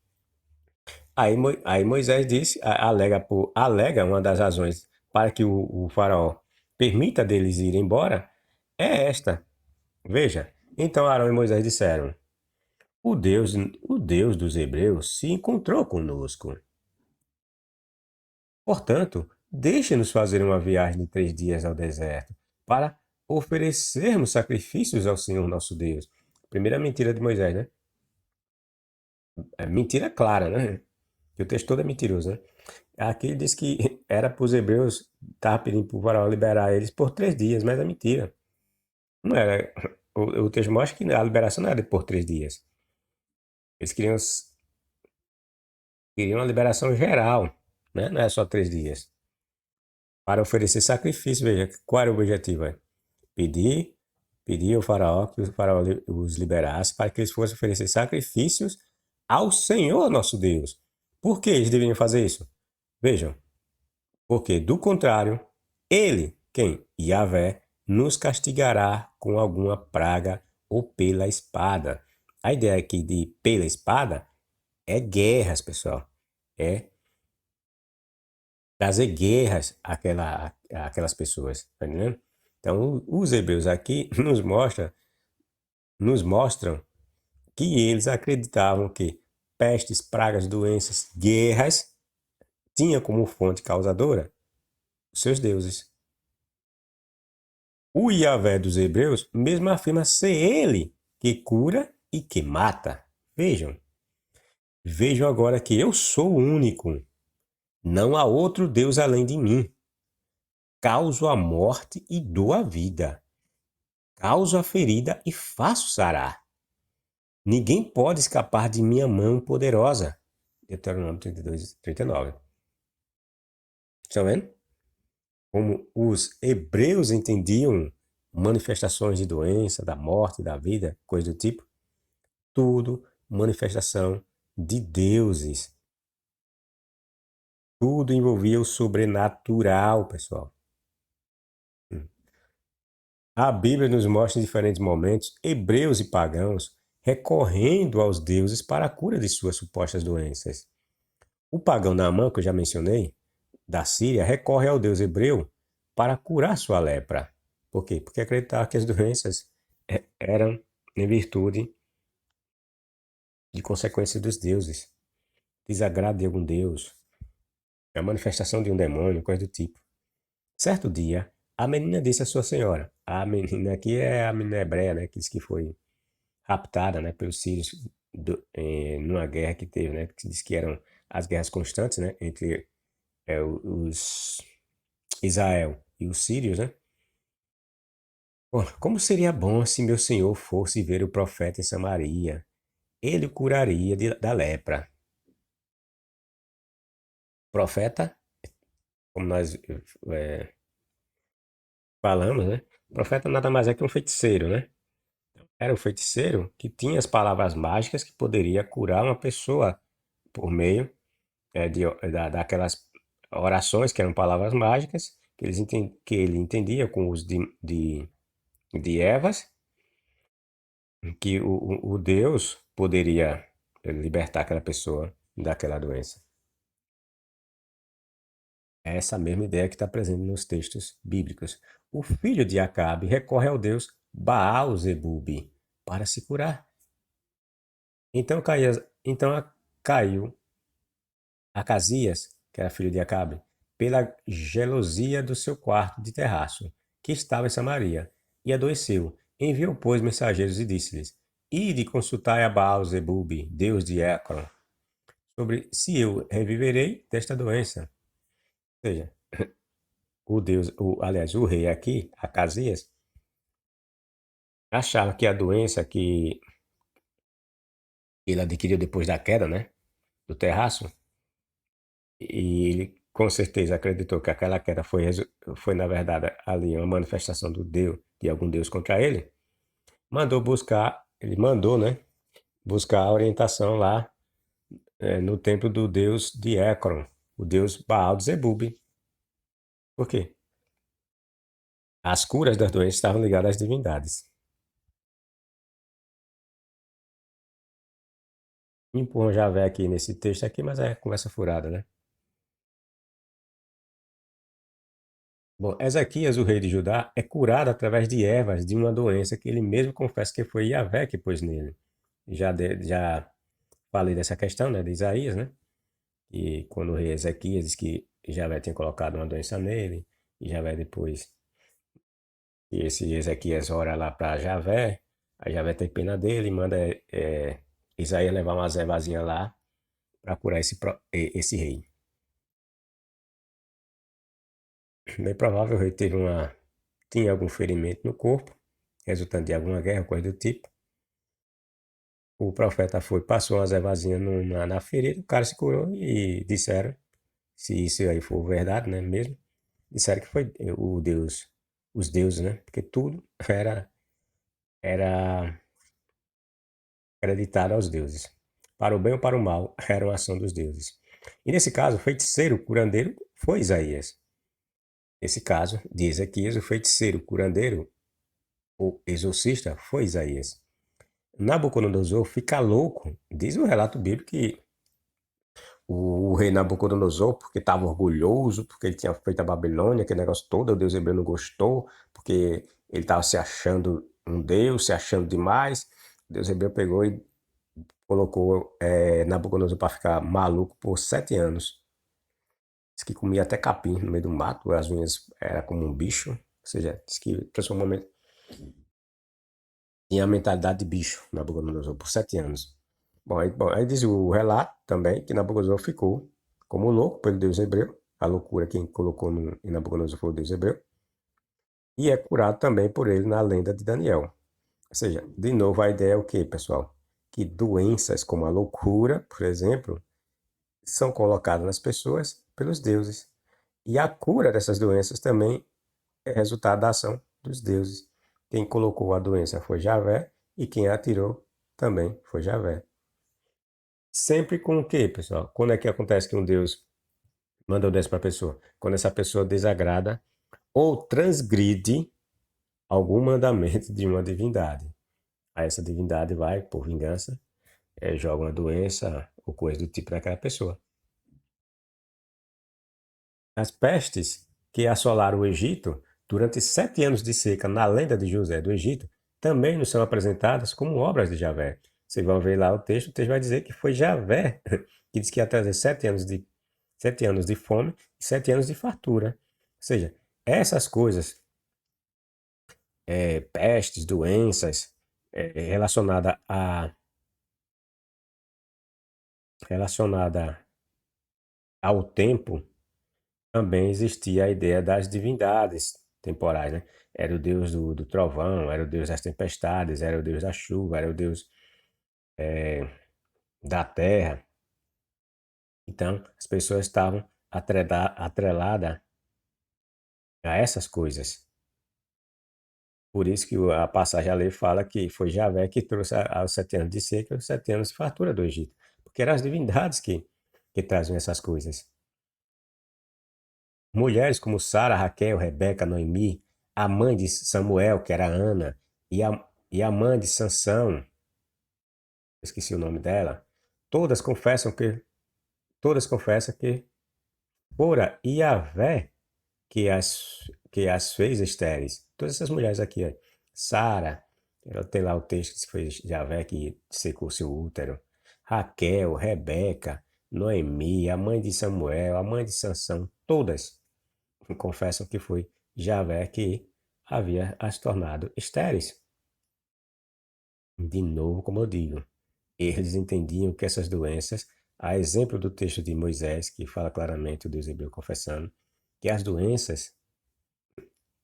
Aí Moisés disse, alega uma das razões para que o faraó permita deles ir embora, é esta. Veja, então Arão e Moisés disseram: o Deus dos hebreus se encontrou conosco. Portanto, deixe-nos fazer uma viagem de 3 dias ao deserto, para oferecermos sacrifícios ao Senhor nosso Deus. Primeira mentira de Moisés, né? É mentira clara, né? Que o texto todo é mentiroso, né? Aqui ele diz que era para os hebreus, estava pedindo para o faraó liberar eles por 3 dias, mas é mentira. Não era. O texto mostra que a liberação não era por 3 dias. Eles queriam uma liberação geral, né? Não é só 3 dias. para oferecer sacrifício. Veja, qual era o objetivo? Pedir, pedir ao faraó que o faraó os liberasse para que eles fossem oferecer sacrifícios ao Senhor nosso Deus. Por que eles deveriam fazer isso? Vejam, porque do contrário, ele, quem? Yahvé, nos castigará com alguma praga ou pela espada. A ideia aqui de pela espada é guerras, pessoal. É trazer guerras àquelas pessoas, tá entendendo? Então, os hebreus aqui nos mostram que eles acreditavam que pestes, pragas, doenças, guerras tinham como fonte causadora os seus deuses. O Yahvé dos hebreus mesmo afirma ser ele que cura e que mata. Vejam, vejam agora que eu sou o único. Não há outro Deus além de mim. Causo a morte e dou a vida. Causo a ferida e faço sarar. Ninguém pode escapar de minha mão poderosa. Deuteronômio 32, 39. Estão vendo? Como os hebreus entendiam manifestações de doença, da morte, da vida, coisa do tipo. Tudo manifestação de deuses. Tudo envolvia o sobrenatural, pessoal. A Bíblia nos mostra em diferentes momentos hebreus e pagãos recorrendo aos deuses para a cura de suas supostas doenças. O pagão Naamã, que eu já mencionei, da Síria, recorre ao deus hebreu para curar sua lepra. Por quê? Porque acreditava que as doenças eram em virtude de consequência dos deuses. Desagrado de algum deus, a manifestação de um demônio, coisa do tipo. Certo dia, a menina disse à sua senhora, a menina aqui é a menina hebreia, né, que diz que foi raptada, né, pelos sírios numa guerra que teve, né, que diz que eram as guerras constantes, né, entre os Israel e os sírios, né. Bom, como seria bom se meu senhor fosse ver o profeta em Samaria, ele o curaria da lepra. Profeta, como nós falamos, né, profeta nada mais é que um feiticeiro, né. Era um feiticeiro que tinha as palavras mágicas que poderia curar uma pessoa por meio daquelas orações que eram palavras mágicas que ele entendia com os de ervas, que o Deus poderia libertar aquela pessoa daquela doença. É essa mesma ideia que está presente nos textos bíblicos. O filho de Acabe recorre ao Deus Baal-Zebub para se curar. Então caiu Acasias, que era filho de Acabe, pela gelosia do seu quarto de terraço, que estava em Samaria, e adoeceu. Enviou, pois, mensageiros e disse-lhes: Ide consultai a Baal-Zebub, deus de Écron, sobre se eu reviverei desta doença. Ou seja, aliás, o rei aqui, Acasias, achava que a doença que ele adquiriu depois da queda, né, do terraço, e ele com certeza acreditou que aquela queda foi na verdade, ali uma manifestação do Deus, de algum Deus contra ele. Ele mandou, né, buscar a orientação lá no templo do Deus de Écron, o Deus Baal de Zebub. Por quê? As curas das doenças estavam ligadas às divindades. Empurram Javé aqui nesse texto aqui, mas é conversa furada, né? Bom, Ezequias, o rei de Judá, é curado através de ervas de uma doença que ele mesmo confessa que foi Yahvé que pôs nele. Já falei dessa questão, né, de Isaías, né? E quando o rei Ezequias diz que Yahvé tinha colocado uma doença nele, e Yahvé depois, e esse Ezequias ora lá para Yahvé, aí Yahvé tem pena dele e manda Isaías levar umas ervazinhas lá para curar esse rei. Bem provável o rei tinha algum ferimento no corpo, resultante de alguma guerra, coisa do tipo. O profeta foi, passou umas ervazinhas na ferida, o cara se curou e disseram, se isso aí for verdade, né, mesmo, disseram que foi o Deus, os deuses, né? Porque tudo era acreditado aos deuses. Para o bem ou para o mal, era uma ação dos deuses. E nesse caso, o feiticeiro, o curandeiro, foi Isaías. Nesse caso, de Ezequias, o feiticeiro, o curandeiro, o exorcista, foi Isaías. Nabucodonosor fica louco. Diz o relato bíblico que o rei Nabucodonosor, porque estava orgulhoso, porque ele tinha feito a Babilônia, aquele negócio todo, o Deus hebreu não gostou, porque ele estava se achando um Deus, se achando demais. Deus hebreu pegou e colocou Nabucodonosor para ficar maluco por 7 anos. Diz que comia até capim no meio do mato, as unhas era como um bicho. Ou seja, diz que transformou, tinha a mentalidade de bicho, Nabucodonosor, por 7 anos. Bom, aí diz o relato também que Nabucodonosor ficou como louco pelo Deus hebreu. A loucura quem colocou em Nabucodonosor foi o Deus hebreu. E é curado também por ele na lenda de Daniel. Ou seja, de novo a ideia é o que, pessoal? Que doenças como a loucura, por exemplo, são colocadas nas pessoas pelos deuses. E a cura dessas doenças também é resultado da ação dos deuses. Quem colocou a doença foi Javé e quem a tirou também foi Javé. Sempre com o quê, pessoal? Quando é que acontece que um Deus manda o 10 para a pessoa? Quando essa pessoa desagrada ou transgride algum mandamento de uma divindade. Aí essa divindade vai, por vingança, joga uma doença ou coisa do tipo naquela pessoa. As pestes que assolaram o Egito durante 7 anos de seca na lenda de José do Egito também nos são apresentadas como obras de Javé. Vocês vão ver lá o texto vai dizer que foi Javé que disse que ia trazer 7 anos de fome e 7 anos de fartura. Ou seja, essas coisas, pestes, doenças, relacionada relacionada ao tempo, também existia a ideia das divindades temporais, né? Era o deus do trovão, era o deus das tempestades, era o deus da chuva, era o deus da terra. Então, as pessoas estavam atreladas a essas coisas. Por isso que a passagem ali fala que foi Javé que trouxe aos 7 anos de seca e os 7 anos de fartura do Egito. Porque eram as divindades que traziam essas coisas. Mulheres como Sara, Raquel, Rebeca, Noemi, a mãe de Samuel, que era Ana, e a mãe de Sansão, esqueci o nome dela, todas confessam que todas confessam que fora Iavé que as fez estéreis. Todas essas mulheres aqui, ó. Sara, ela tem lá o texto que foi Javé que secou seu útero. Raquel, Rebeca, Noemi, a mãe de Samuel, a mãe de Sansão, todas confessam que foi Javé que havia as tornado estéreis. De novo, como eu digo, eles entendiam que essas doenças, a exemplo do texto de Moisés, que fala claramente o Deus hebreu confessando, que as doenças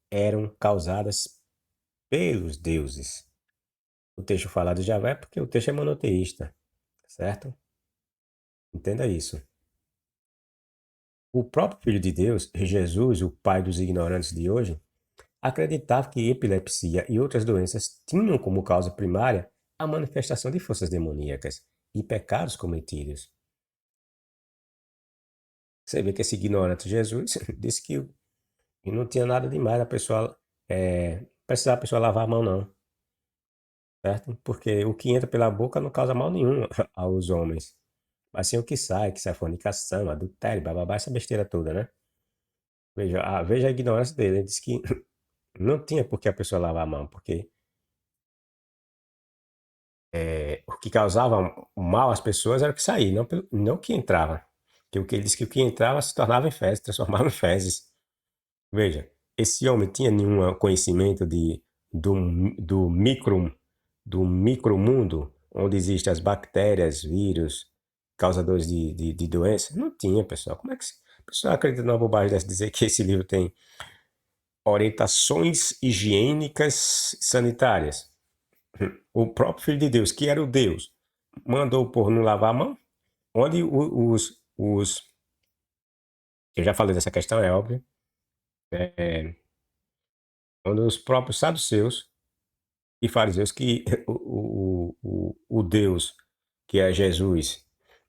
eram causadas pelos deuses. O texto fala de Javé porque o texto é monoteísta, certo? Entenda isso. O próprio Filho de Deus, Jesus, o pai dos ignorantes de hoje, acreditava que epilepsia e outras doenças tinham como causa primária a manifestação de forças demoníacas e pecados cometidos. Você vê que esse ignorante Jesus disse que não tinha nada demais a pessoa precisava a pessoa lavar a mão não, certo? Porque o que entra pela boca não causa mal nenhum aos homens, mas sim o que sai fornicação, adultério, bababá, essa besteira toda, né? Veja a ignorância dele. Ele disse que não tinha por que a pessoa lavar a mão, porque o que causava mal às pessoas era o que saía, não o que entrava. Porque o que ele disse que o que entrava se tornava em fezes, transformava em fezes. Veja, esse homem tinha nenhum conhecimento do, do micro do micromundo, onde existem as bactérias, vírus, causadores de doenças? Não tinha, pessoal. Como é que a pessoa acredita numa bobagem dessa dizer que esse livro tem orientações higiênicas sanitárias? O próprio Filho de Deus, que era o Deus, mandou o povo não lavar a mão? Onde os. Eu já falei dessa questão, é óbvio. É, um dos próprios saduceus e fariseus que o Deus, que é Jesus,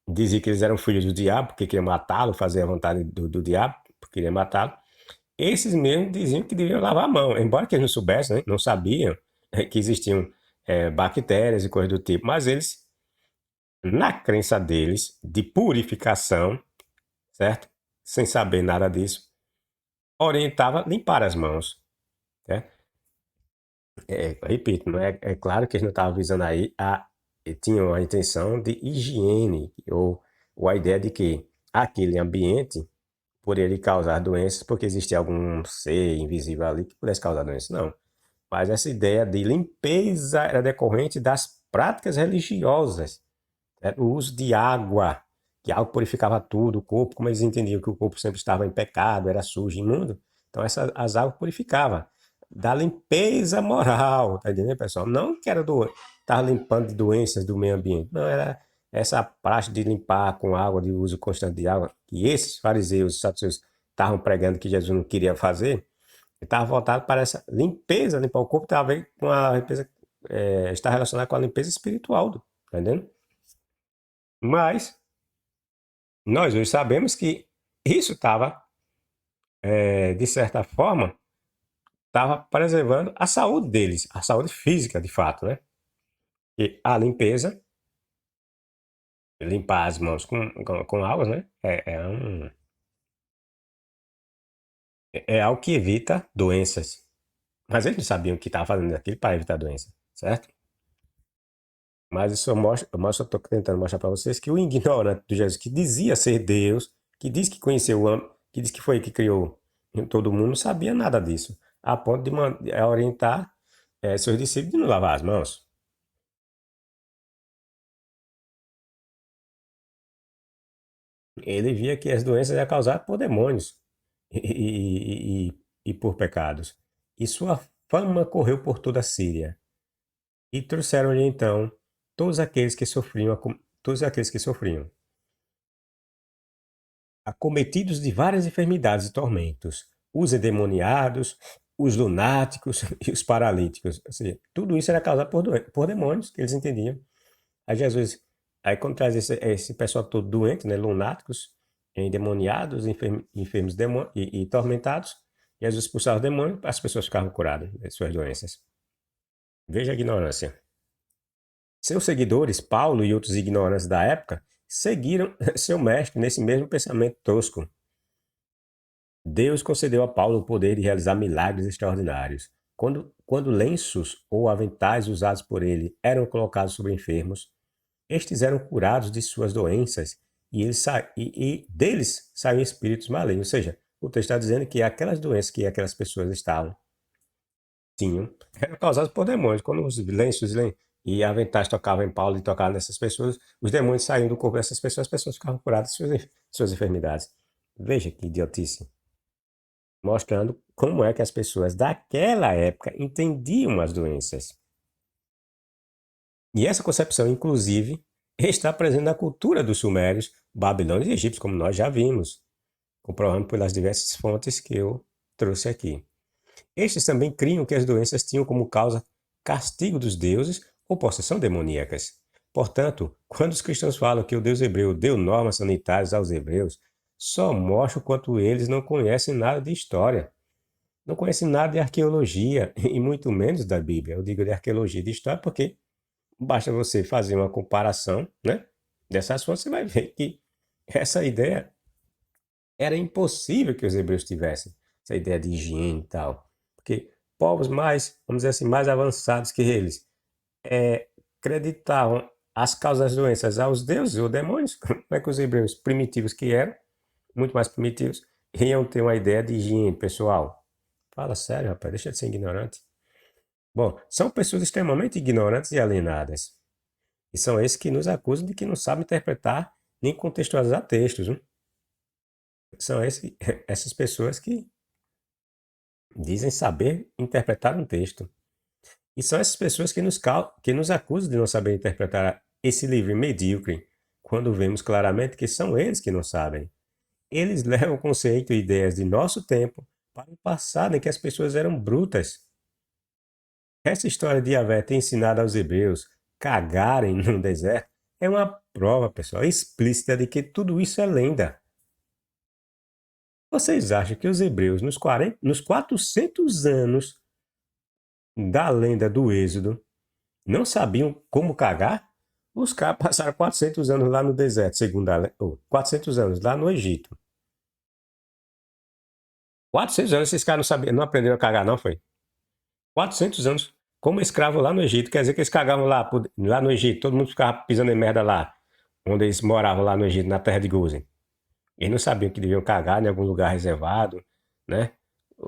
dizia que eles eram filhos do diabo, porque queriam matá-lo, fazer a vontade do diabo, porque queriam matá-lo. Esses mesmos diziam que deviam lavar a mão, embora que eles não soubessem, né? Não sabiam que existiam bactérias e coisas do tipo, mas eles, na crença deles, de purificação, certo? Sem saber nada disso, orientava limpar as mãos, né? Repito, não é claro que eles não estavam visando aí tinham a intenção de higiene, ou a ideia de que aquele ambiente por ele causar doenças, porque existia algum ser invisível ali que pudesse causar doenças. Não. Mas essa ideia de limpeza era decorrente das práticas religiosas, né? O uso de água, que água purificava tudo, o corpo, como eles entendiam que o corpo sempre estava em pecado, era sujo, imundo. Então as águas purificavam. Da limpeza moral, tá entendendo, pessoal? Não que era estar limpando de doenças do meio ambiente. Não, era essa prática de limpar com água, de uso constante de água, que esses fariseus e saduceus estavam pregando que Jesus não queria fazer, estava voltado para essa limpeza, limpar o corpo, estava com a limpeza, está relacionada com a limpeza espiritual, tá entendendo? Mas nós hoje sabemos que isso estava, de certa forma, estava preservando a saúde deles, a saúde física, de fato, né? E a limpeza, limpar as mãos com água, né? É algo que evita doenças. Mas eles não sabiam que estava fazendo aquilo para evitar doença, certo? Mas isso eu estou tentando mostrar para vocês que o ignorante do Jesus, que dizia ser Deus, que diz que conheceu o homem, que diz que foi que criou todo mundo, não sabia nada disso, a ponto de orientar seus discípulos de não lavar as mãos. Ele via que as doenças eram causadas por demônios e por pecados. E sua fama correu por toda a Síria. E trouxeram-lhe então todos aqueles que sofriam, todos aqueles que sofriam, acometidos de várias enfermidades e tormentos, os endemoniados, os lunáticos e os paralíticos. Ou seja, tudo isso era causado por demônios, que eles entendiam. Aí Jesus, aí quando traz esse pessoal todo doente, né, lunáticos, endemoniados, enfermos e tormentados, Jesus expulsava os demônios, as pessoas ficavam curadas das suas doenças. Veja a ignorância. Seus seguidores, Paulo e outros ignorantes da época, seguiram seu mestre nesse mesmo pensamento tosco. Deus concedeu a Paulo o poder de realizar milagres extraordinários. Quando lenços ou aventais usados por ele eram colocados sobre enfermos, estes eram curados de suas doenças e deles saíam espíritos malignos. Ou seja, o texto está dizendo que aquelas doenças que aquelas pessoas tinham eram causadas por demônios. Quando os lenços e aventais tocavam em Paulo e tocavam nessas pessoas, os demônios saíam do corpo dessas pessoas, as pessoas ficavam curadas de suas enfermidades. Veja que idiotice. Mostrando como é que as pessoas daquela época entendiam as doenças. E essa concepção, inclusive, está presente na cultura dos sumérios, babilônios e egípcios, como nós já vimos, comprovando pelas diversas fontes que eu trouxe aqui. Estes também criam que as doenças tinham como causa castigo dos deuses ou possessão demoníacas. Portanto, quando os cristãos falam que o Deus hebreu deu normas sanitárias aos hebreus, só mostra o quanto eles não conhecem nada de história. Não conhecem nada de arqueologia, e muito menos da Bíblia. Eu digo de arqueologia e de história porque basta você fazer uma comparação, né, dessas fontes, você vai ver que essa ideia era impossível que os hebreus tivessem, essa ideia de higiene e tal. Porque povos mais, vamos dizer assim, mais avançados que eles, acreditavam as causas das doenças aos deuses ou demônios. Como é que os hebreus primitivos que eram, muito mais primitivos, iam ter uma ideia de higiene pessoal? Fala sério, rapaz, deixa de ser ignorante. Bom, são pessoas extremamente ignorantes e alienadas. E são esses que nos acusam de que não sabem interpretar nem contextualizar textos. Né? São essas pessoas que dizem saber interpretar um texto. E são essas pessoas que nos acusam de não saber interpretar esse livro medíocre, quando vemos claramente que são eles que não sabem. Eles levam o conceito e ideias de nosso tempo para o passado em que as pessoas eram brutas. Essa história de Yahvé ter ensinado aos hebreus cagarem no deserto é uma prova, pessoal, explícita de que tudo isso é lenda. Vocês acham que os hebreus, nos 400 anos da lenda do Êxodo, não sabiam como cagar? Os caras passaram 400 anos lá no deserto, segundo a lenda. 400 anos lá no Egito. 400 anos esses caras não sabiam, não aprenderam a cagar, não foi? 400 anos como escravo lá no Egito. Quer dizer que eles cagavam lá no Egito, todo mundo ficava pisando em merda lá, onde eles moravam lá no Egito, na terra de Gozen. Eles não sabiam que deviam cagar em algum lugar reservado, né?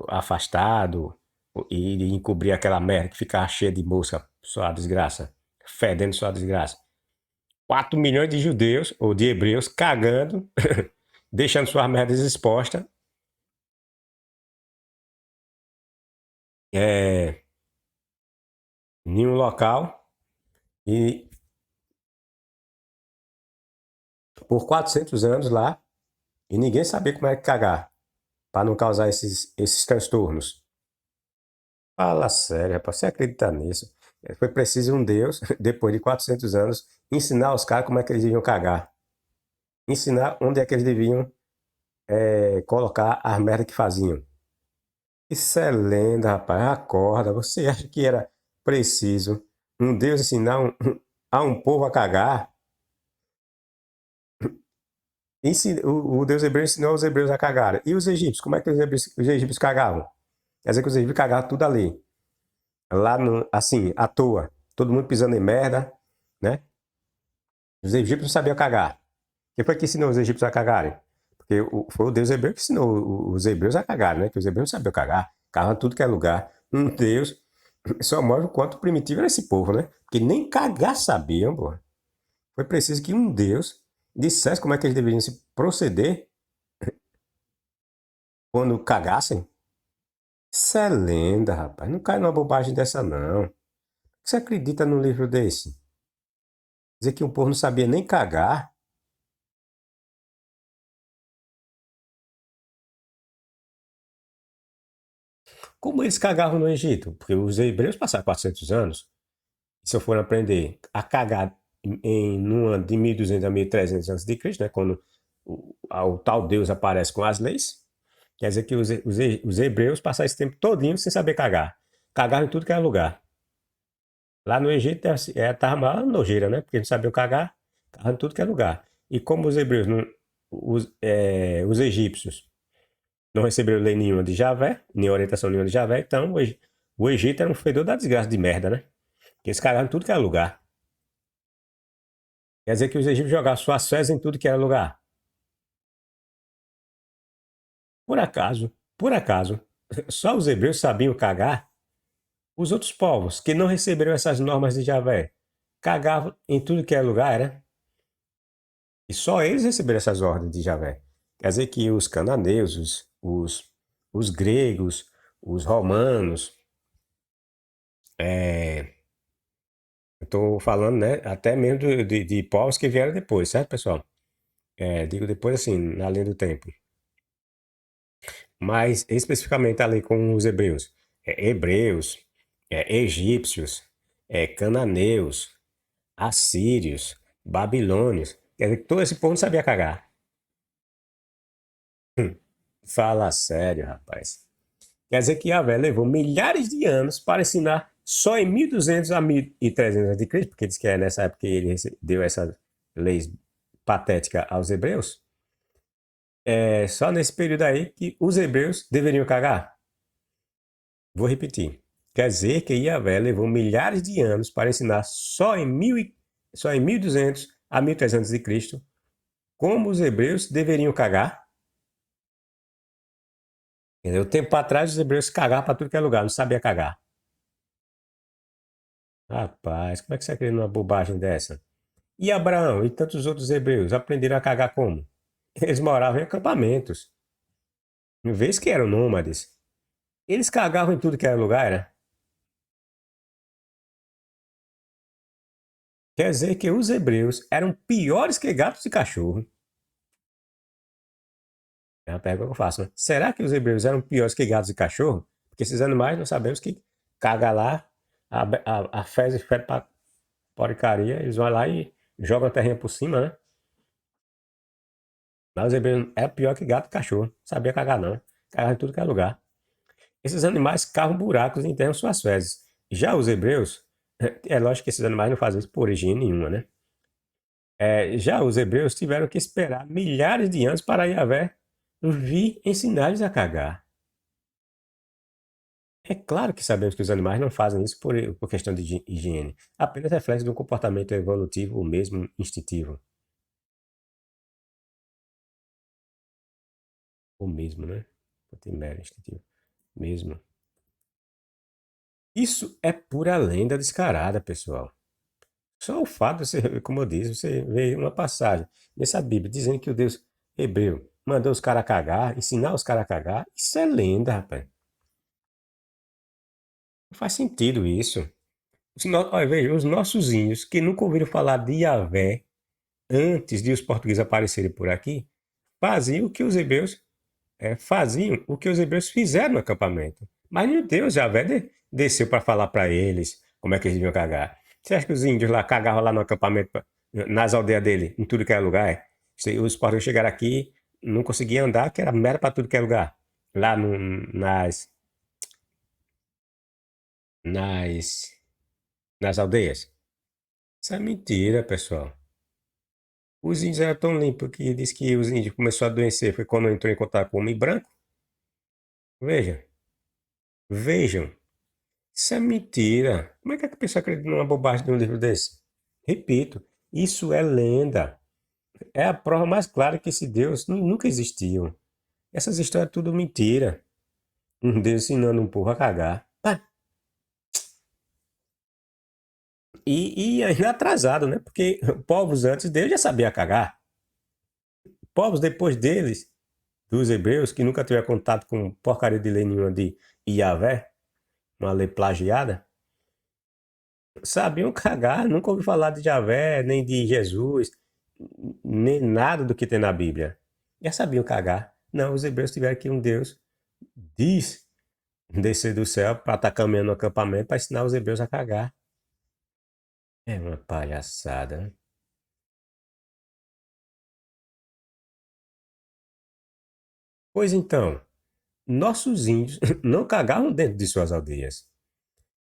Afastado, e encobrir aquela merda que ficava cheia de mosca, sua desgraça, fedendo sua desgraça. 4 milhões de judeus, ou de hebreus, cagando, deixando suas merdas expostas, em um local, e por 400 anos lá, e ninguém sabia como é que cagar, para não causar esses transtornos. Fala sério, rapaz, você acredita nisso? Foi preciso um Deus, depois de 400 anos, ensinar os caras como é que eles deviam cagar. Ensinar onde é que eles deviam colocar as merdas que faziam. Isso é lenda, rapaz. Acorda. Você acha que era preciso um Deus ensinar a um povo a cagar? O Deus hebreu ensinou os hebreus a cagar. E os egípcios? Como é que os egípcios cagavam? Quer dizer que os egípcios cagavam tudo ali. Lá, assim, à toa. Todo mundo pisando em merda, né? Os egípcios não sabiam cagar. Quem foi que ensinou os egípcios a cagarem? Porque foi o Deus hebreu que ensinou os hebreus a cagarem, né? Que os hebreus não sabiam cagar. Cagavam tudo que é lugar. Um Deus só mostra o quanto primitivo era esse povo, né? Porque nem cagar sabiam, pô. Foi preciso que um Deus dissesse como é que eles deveriam se proceder quando cagassem. Isso é lenda, rapaz. Não cai numa bobagem dessa, não. Você acredita num livro desse? Dizer que um povo não sabia nem cagar? Como eles cagavam no Egito? Porque os hebreus passaram 400 anos. Se eu for aprender a cagar no ano de 1200 a 1300 a.C., né, quando o tal Deus aparece com as leis, quer dizer que os hebreus passaram esse tempo todinho sem saber cagar. Cagaram em tudo que era lugar. Lá no Egito estava uma nojeira, né? Porque não sabiam cagar, cagaram em tudo que é lugar. E como os hebreus, os egípcios, não receberam lei nenhuma de Javé, nem orientação nenhuma de Javé, então o Egito era um fedor da desgraça de merda, né? Porque eles cagaram em tudo que era lugar. Quer dizer que os egípcios jogavam suas fezes em tudo que era lugar. Por acaso, só os hebreus sabiam cagar. Os outros povos que não receberam essas normas de Javé cagavam em tudo que era lugar, né? E só eles receberam essas ordens de Javé. Quer dizer que os cananeus, os gregos, os romanos, eu estou falando, né, até mesmo de povos que vieram depois, certo, pessoal? Digo depois assim, na linha do tempo. Mas especificamente ali com os hebreus. Hebreus, egípcios, cananeus, assírios, babilônios. Quer dizer que todo esse povo não sabia cagar. Fala sério, rapaz. Quer dizer que Yahvé levou milhares de anos para ensinar só em 1200 a 1300 a.C., porque diz que é nessa época que ele deu essa lei patética aos hebreus. É só nesse período aí que os hebreus deveriam cagar. Vou repetir. Quer dizer que Yahvé levou milhares de anos para ensinar só em 1200 a 1300 de Cristo como os hebreus deveriam cagar. Entendeu? Tempo para trás os hebreus cagavam para tudo que é lugar, não sabia cagar. Rapaz, como é que você acredita numa bobagem dessa? E Abraão e tantos outros hebreus aprenderam a cagar como? Eles moravam em acampamentos. Em vez que eram nômades. Eles cagavam em tudo que era lugar, né? Quer dizer que os hebreus eram piores que gatos e cachorro. É uma pergunta que eu faço, né? Será que os hebreus eram piores que gatos e cachorro? Porque esses animais nós sabemos que caga lá, a fezes fede pra porcaria, eles vão lá e jogam a terrinha por cima, né? Mas os hebreus é pior que gato e cachorro. Não sabia cagar, não. Cagava em tudo que é lugar. Esses animais cavam buracos e enterram suas fezes. Já os hebreus, é lógico que esses animais não fazem isso por higiene nenhuma, né? Já os hebreus tiveram que esperar milhares de anos para Yahvé vir ensinar-lhes a cagar. É claro que sabemos que os animais não fazem isso por questão de higiene, apenas reflexo de um comportamento evolutivo ou mesmo instintivo. Ou mesmo, né? Mero instintivo. Mesmo. Isso é pura lenda descarada, pessoal. Só o fato de você, como eu disse, você vê uma passagem nessa Bíblia dizendo que o Deus hebreu mandou os caras cagar, ensinar os caras a cagar. Isso é lenda, rapaz. Não faz sentido isso. Olha, veja, os nossos índios que nunca ouviram falar de Yahvé antes de os portugueses aparecerem por aqui, faziam o que os hebreus faziam o que os hebreus fizeram no acampamento. Mas meu Deus, Javé desceu para falar para eles como é que eles deviam cagar. Você acha que os índios lá cagavam lá no acampamento, nas aldeias dele, em tudo que é lugar? Os portugueses chegaram aqui, não conseguiam andar, que era merda para tudo que é lugar. Lá nas, nas aldeias. Isso é mentira, pessoal. Os índios eram tão limpos que diz que os índios começaram a adoecer. Foi quando entrou em contato com o homem branco. Veja, vejam. Isso é mentira. Como é que a pessoa acredita numa bobagem de um livro desse? Repito, isso é lenda. É a prova mais clara que esse Deus nunca existiu. Essas histórias é tudo mentira. Um Deus ensinando um povo a cagar. Ah, e ainda atrasado, né? Porque povos antes dele já sabiam cagar. Povos depois deles, dos hebreus, que nunca tiveram contato com porcaria de lei nenhuma de Iavé, uma lei plagiada, sabiam cagar, nunca ouvi falar de Javé, nem de Jesus, nem nada do que tem na Bíblia. Já sabiam cagar. Não, os hebreus tiveram que um Deus diz descer do céu para estar caminhando no acampamento para ensinar os hebreus a cagar. É uma palhaçada, né? Pois então, nossos índios não cagavam dentro de suas aldeias.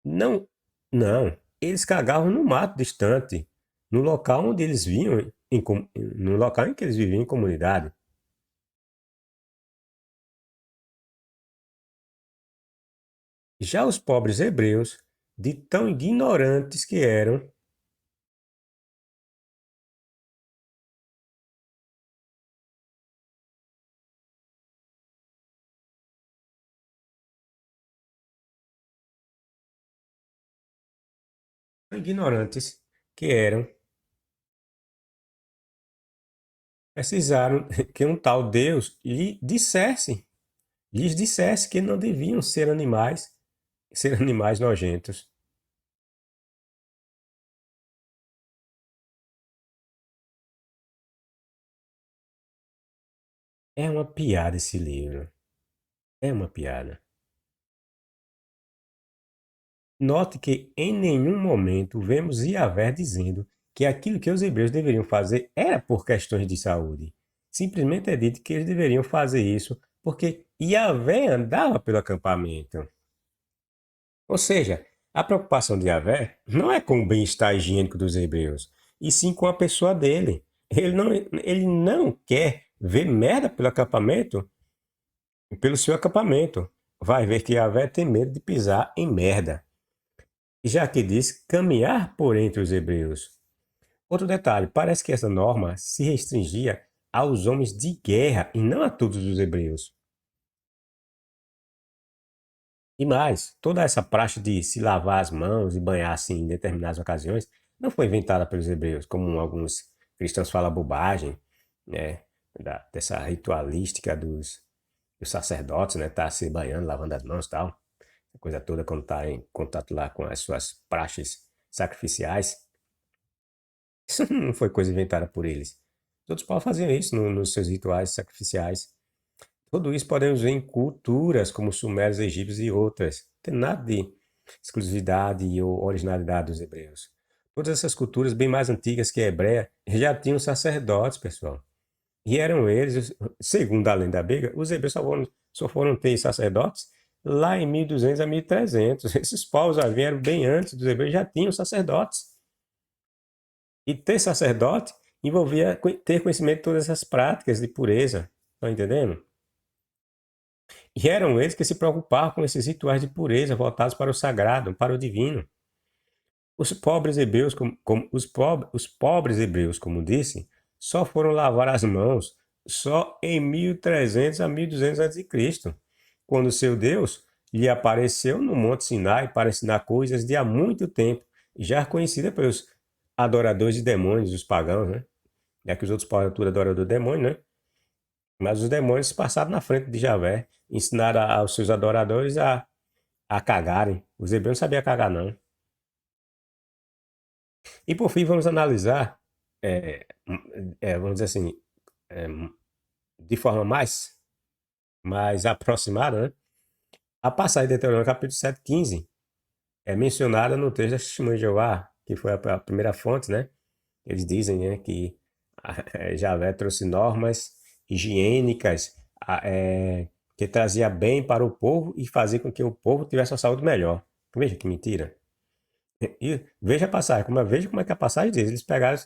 Não, não. Eles cagavam no mato distante, no local onde eles vinham, no local em que eles viviam em comunidade. Já os pobres hebreus, de tão ignorantes que eram, ignorantes que eram, precisaram que um tal Deus lhes dissesse que não deviam ser animais nojentos. É uma piada esse livro. É uma piada. Note que em nenhum momento vemos Yahvé dizendo que aquilo que os hebreus deveriam fazer era por questões de saúde. Simplesmente é dito que eles deveriam fazer isso porque Yahvé andava pelo acampamento. Ou seja, a preocupação de Yahvé não é com o bem-estar higiênico dos hebreus, e sim com a pessoa dele. Ele não quer ver merda pelo seu acampamento. Vai ver que Yahvé tem medo de pisar em merda. Já que diz caminhar por entre os hebreus. Outro detalhe, parece que essa norma se restringia aos homens de guerra e não a todos os hebreus. E mais, toda essa praxe de se lavar as mãos e banhar-se em determinadas ocasiões não foi inventada pelos hebreus, como alguns cristãos falam bobagem, né? Dessa ritualística dos sacerdotes, né? Tá se banhando, lavando as mãos e tal. A coisa toda quando está em contato lá com as suas praxes sacrificiais. Isso não foi coisa inventada por eles. Os outros povos faziam isso nos seus rituais sacrificiais. Tudo isso podemos ver em culturas como os sumérios, egípcios e outras. Não tem nada de exclusividade ou originalidade dos hebreus. Todas essas culturas bem mais antigas que a hebreia já tinham sacerdotes, pessoal. E eram eles, segundo a lenda bíblica, os hebreus só foram ter sacerdotes lá em 1200 a 1300. Esses povos já vieram bem antes dos hebreus, já tinham sacerdotes. E ter sacerdote envolvia ter conhecimento de todas essas práticas de pureza. Estão entendendo? E eram eles que se preocupavam com esses rituais de pureza voltados para o sagrado, para o divino. Os pobres hebreus, os pobres hebreus, como disse, só foram lavar as mãos só em 1300 a 1200 a.C., quando seu Deus lhe apareceu no Monte Sinai para ensinar coisas de há muito tempo, já conhecida pelos adoradores de demônios, os pagãos, né? Já que os outros povos tudo adorador de demônios, né? Mas os demônios passaram na frente de Javé, ensinaram aos seus adoradores a cagarem. Os hebreus não sabiam cagar, não. E por fim, vamos analisar, vamos dizer assim, é, de forma mais aproximada, né? A passagem de Deuteronômio capítulo 7:15 é mencionada no texto da Testemunha de Jeová, que foi a primeira fonte, né? Eles dizem, né, que Javé trouxe normas higiênicas que trazia bem para o povo e fazia com que o povo tivesse uma saúde melhor. Veja que mentira. E veja a passagem, veja como é que a passagem diz. Eles pegaram,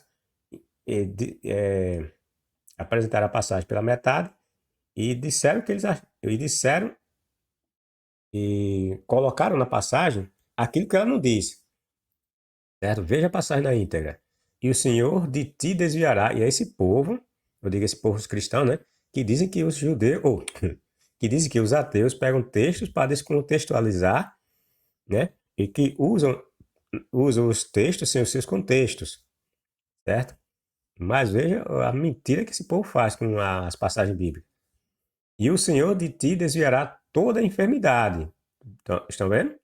apresentaram a passagem pela metade e disseram que e colocaram na passagem aquilo que ela não diz. Certo? Veja a passagem na íntegra. E o Senhor de ti desviará. E é esse povo, eu digo esse povo cristão, né? Que dizem que os judeus, ou que dizem que os ateus pegam textos para descontextualizar, né? E que usam os textos sem os seus contextos, certo? Mas veja a mentira que esse povo faz com as passagens bíblicas. E o Senhor de ti desviará toda a enfermidade. Então, estão vendo?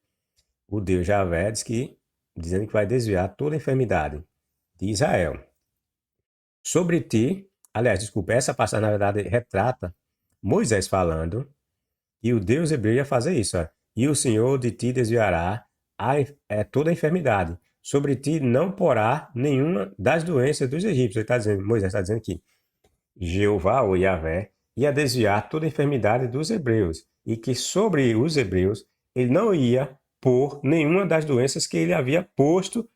O Deus Javé diz dizendo que vai desviar toda a enfermidade de Israel. Sobre ti, aliás, desculpa, essa passagem na verdade retrata Moisés falando e o Deus hebreu ia fazer isso. Ó. E o Senhor de ti desviará toda a enfermidade. Sobre ti não porá nenhuma das doenças dos egípcios. Ele está dizendo, Moisés está dizendo que Jeová ou Yahvé ia desviar toda a enfermidade dos hebreus e que sobre os hebreus ele não ia pôr nenhuma das doenças que ele havia posto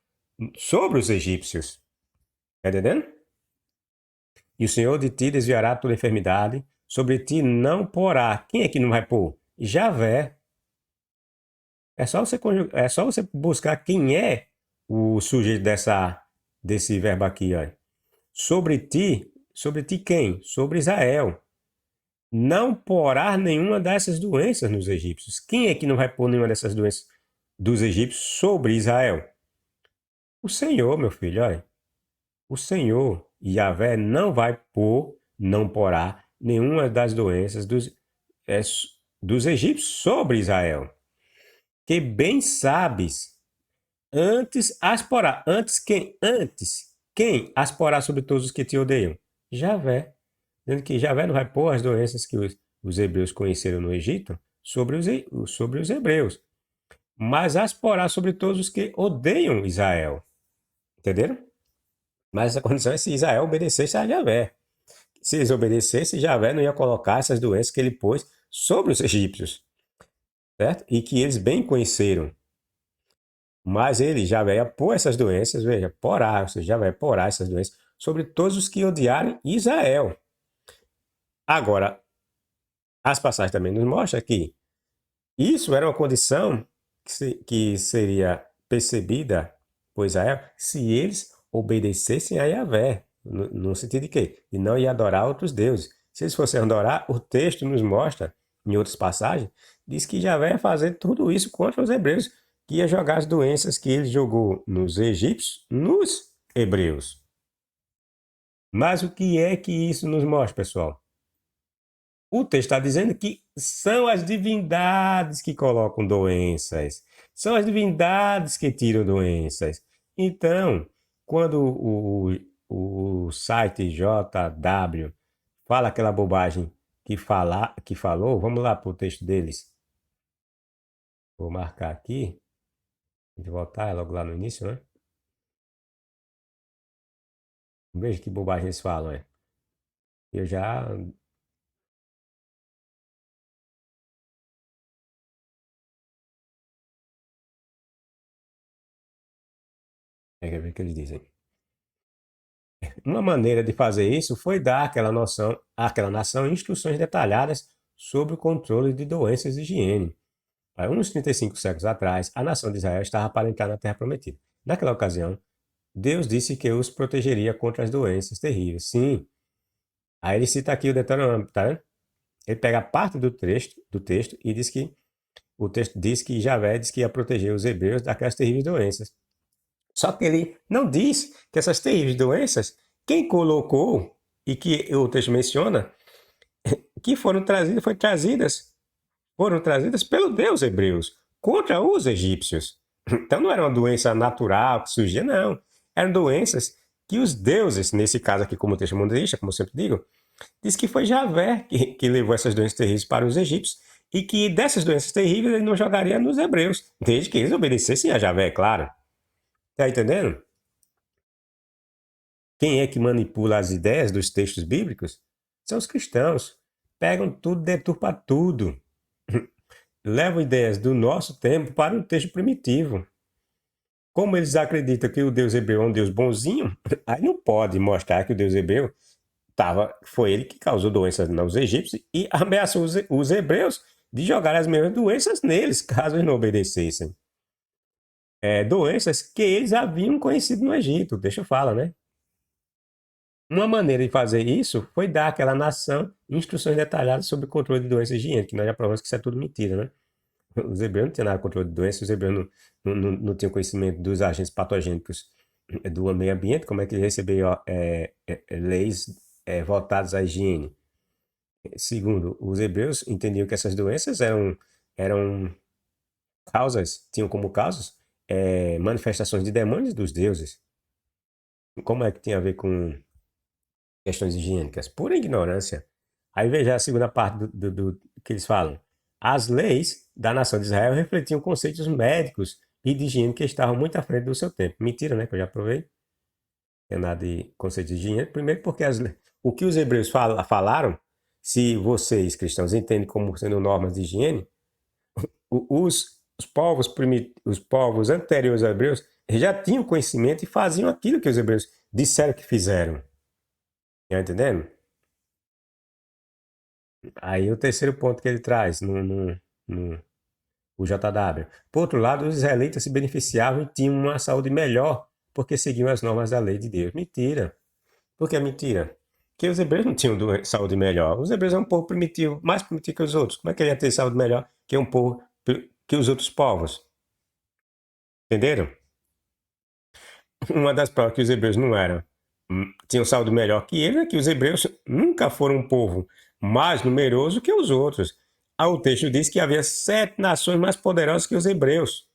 sobre os egípcios. Está entendendo? E o Senhor de ti desviará toda enfermidade, sobre ti não porá. Quem é que não vai pôr? Javé. É só você buscar quem é o sujeito desse verbo aqui. Ó. Sobre ti quem? Sobre Israel. Não porá nenhuma dessas doenças nos egípcios. Quem é que não vai pôr nenhuma dessas doenças dos egípcios sobre Israel? O Senhor, meu filho, olha. O Senhor, Yahvé, não vai pôr, não porá nenhuma das doenças é, dos egípcios sobre Israel. Que bem sabes, antes as porá. Quem as porá sobre todos os que te odeiam? Javé. Dizendo que Javé não vai pôr as doenças que os hebreus conheceram no Egito sobre os hebreus, mas as porá sobre todos os que odeiam Israel. Entenderam? Mas a condição é se Israel obedecesse a Javé. Se eles obedecessem, Javé não ia colocar essas doenças que ele pôs sobre os egípcios, certo? E que eles bem conheceram. Mas ele, Javé, ia pôr essas doenças, veja, porá, ou seja, Javé porá essas doenças sobre todos os que odiarem Israel. Agora, as passagens também nos mostram que isso era uma condição que seria percebida por Israel se eles obedecessem a Yahvé, no sentido de quê? De não ir adorar outros deuses. Se eles fossem adorar, o texto nos mostra, em outras passagens, diz que Yahvé ia fazer tudo isso contra os hebreus, que ia jogar as doenças que ele jogou nos egípcios, nos hebreus. Mas o que é que isso nos mostra, pessoal? O texto está dizendo que são as divindades que colocam doenças, são as divindades que tiram doenças. Então, quando o site JW fala aquela bobagem que falou, vamos lá para o texto deles. Vou marcar aqui, de voltar é logo lá no início, né? Veja que bobagem eles falam, é. Eu já. Quer ver o que eles dizem? Uma maneira de fazer isso foi dar àquela nação instruções detalhadas sobre o controle de doenças e higiene. Há uns 35 séculos atrás, a nação de Israel estava para entrar na Terra Prometida. Naquela ocasião, Deus disse que os protegeria contra as doenças terríveis. Sim. Aí ele cita aqui o Deuteronômio, tá vendo? Ele pega parte do texto e diz que o texto diz que Javé diz que ia proteger os hebreus daquelas terríveis doenças. Só que ele não diz que essas terríveis doenças, quem colocou e que o texto menciona, que foram trazidas pelo Deus hebreus contra os egípcios. Então não era uma doença natural que surgia, não. Eram doenças que os deuses, nesse caso aqui como texto mondeísta, como eu sempre digo, diz que foi Javé que levou essas doenças terríveis para os egípcios e que dessas doenças terríveis ele não jogaria nos hebreus, desde que eles obedecessem a Javé, claro. Tá entendendo? Quem é que manipula as ideias dos textos bíblicos? São os cristãos. Pegam tudo, deturpam tudo. Levam ideias do nosso tempo para um texto primitivo. Como eles acreditam que o Deus hebreu é um Deus bonzinho, aí não pode mostrar que o Deus hebreu foi ele que causou doenças nos egípcios e ameaçou os hebreus de jogar as mesmas doenças neles, caso eles não obedecessem. Doenças que eles haviam conhecido no Egito, deixa eu falar, né? Uma maneira de fazer isso foi dar àquela nação instruções detalhadas sobre o controle de doenças higiênicas, que nós já provamos que isso é tudo mentira, né? Os hebreus não tinham nada de controle de doenças, os hebreus não tinham conhecimento dos agentes patogênicos do meio ambiente, como é que eles receberam leis voltadas à higiene. Segundo, os hebreus entendiam que essas doenças eram tinham como causas manifestações de demônios dos deuses. Como é que tinha a ver com questões higiênicas? Pura ignorância. Aí veja a segunda parte do que eles falam. As leis da nação de Israel refletiam conceitos médicos e de higiene que estavam muito à frente do seu tempo. Mentira, né? Que eu já provei. Não tem nada de conceitos de higiene. Primeiro porque o que os hebreus falaram, se vocês, cristãos, entendem como sendo normas de higiene, os povos anteriores aos hebreus já tinham conhecimento e faziam aquilo que os hebreus disseram que fizeram. Tá entendendo? Aí o terceiro ponto que ele traz no o JW. Por outro lado, os israelitas se beneficiavam e tinham uma saúde melhor porque seguiam as normas da lei de Deus. Mentira. Por que mentira? Porque os hebreus não tinham saúde melhor. Os hebreus são um povo primitivo, mais primitivo que os outros. Como é que ele ia ter saúde melhor que um povo que os outros povos? Entenderam? Uma das provas que os hebreus não eram, tinham saúde melhor que ele, é que os hebreus nunca foram um povo mais numeroso que os outros. O texto diz que havia 7 nações mais poderosas que os hebreus.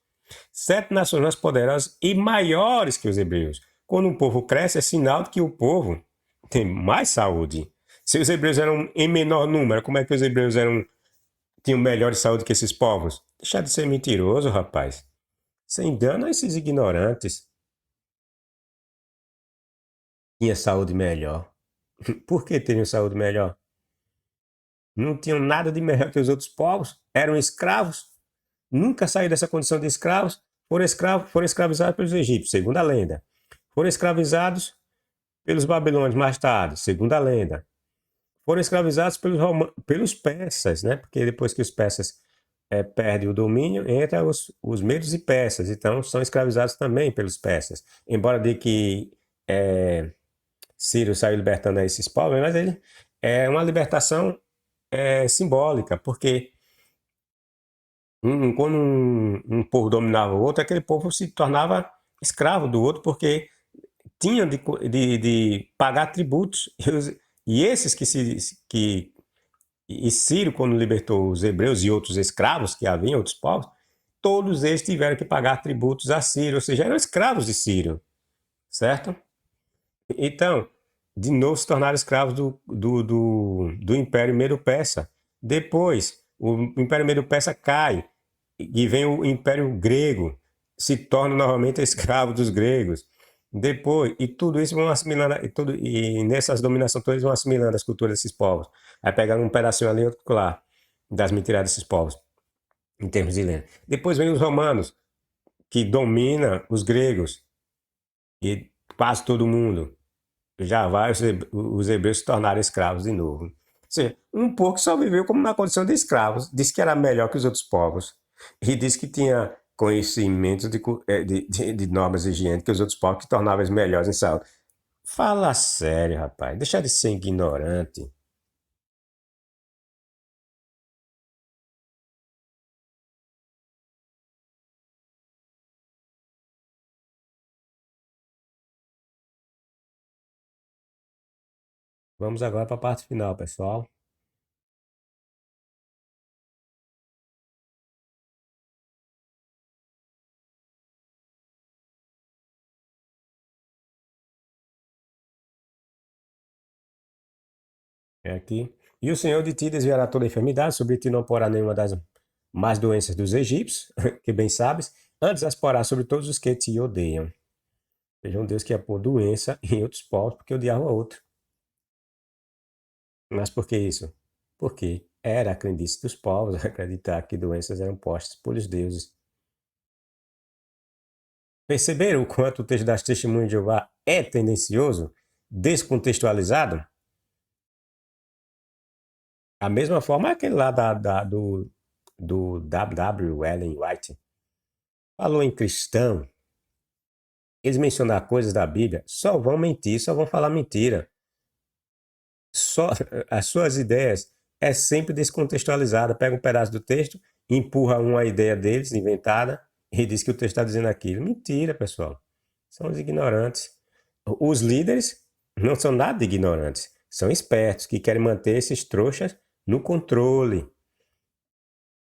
7 nações mais poderosas e maiores que os hebreus. Quando um povo cresce, é sinal de que o povo tem mais saúde. Se os hebreus eram em menor número, como é que os hebreus tinham melhor saúde que esses povos? Deixa de ser mentiroso, rapaz. Você engana esses ignorantes. Tinha saúde melhor. Por que teriam saúde melhor? Não tinham nada de melhor que os outros povos. Eram escravos. Nunca saíram dessa condição de escravos. Foram escravizados pelos egípcios, segundo a lenda. Foram escravizados pelos babilônios mais tarde, segundo a lenda. Foram escravizados pelos persas, né? Porque depois que os persas perdem o domínio, entra os medos e persas. Então, são escravizados também pelos persas. Embora de que Ciro saiu libertando esses povos, mas ele é uma libertação simbólica, porque quando um povo dominava o outro, aquele povo se tornava escravo do outro, porque tinham de pagar tributos. E esses e Ciro, quando libertou os hebreus e outros escravos que havia em outros povos, todos eles tiveram que pagar tributos a Ciro, ou seja, eram escravos de Ciro, certo? Então, de novo se tornaram escravos do Império Medo-Persa. Depois, o Império Medo-Persa cai e vem o Império Grego, se torna novamente escravo dos gregos. Depois, e tudo isso vão assimilando, e nessas dominações todas vão assimilando as culturas desses povos. Aí pegando um pedacinho ali, outro lá, das mentiras desses povos, em termos de lenda. Depois vem os romanos, que domina os gregos e quase todo mundo. Já vai os hebreus se tornarem escravos de novo. Ou seja, um pouco só viveu como na condição de escravos, disse que era melhor que os outros povos e disse que tinha conhecimento de normas higiênicas que os outros povos que tornavam eles melhores em saúde. Fala sério, rapaz, deixa de ser ignorante. Vamos agora para a parte final, pessoal. É aqui. E o Senhor de ti desviará toda enfermidade, sobre ti não porá nenhuma das más doenças dos egípcios, que bem sabes, antes as porá sobre todos os que te odeiam. Veja um Deus que ia pôr doença em outros povos porque odiava outro. Mas por que isso? Porque era a crendice dos povos acreditar que doenças eram postas pelos deuses. Perceberam o quanto o texto das testemunhas de Jeová é tendencioso, descontextualizado? A mesma forma é aquele lá do W. Ellen White. Falou em cristão, eles mencionar coisas da Bíblia, só vão mentir, só vão falar mentira. Só as suas ideias é sempre descontextualizada. Pega um pedaço do texto, empurra uma ideia deles, inventada, e diz que o texto está dizendo aquilo. Mentira, pessoal. São os ignorantes. Os líderes não são nada de ignorantes. São espertos que querem manter esses trouxas no controle.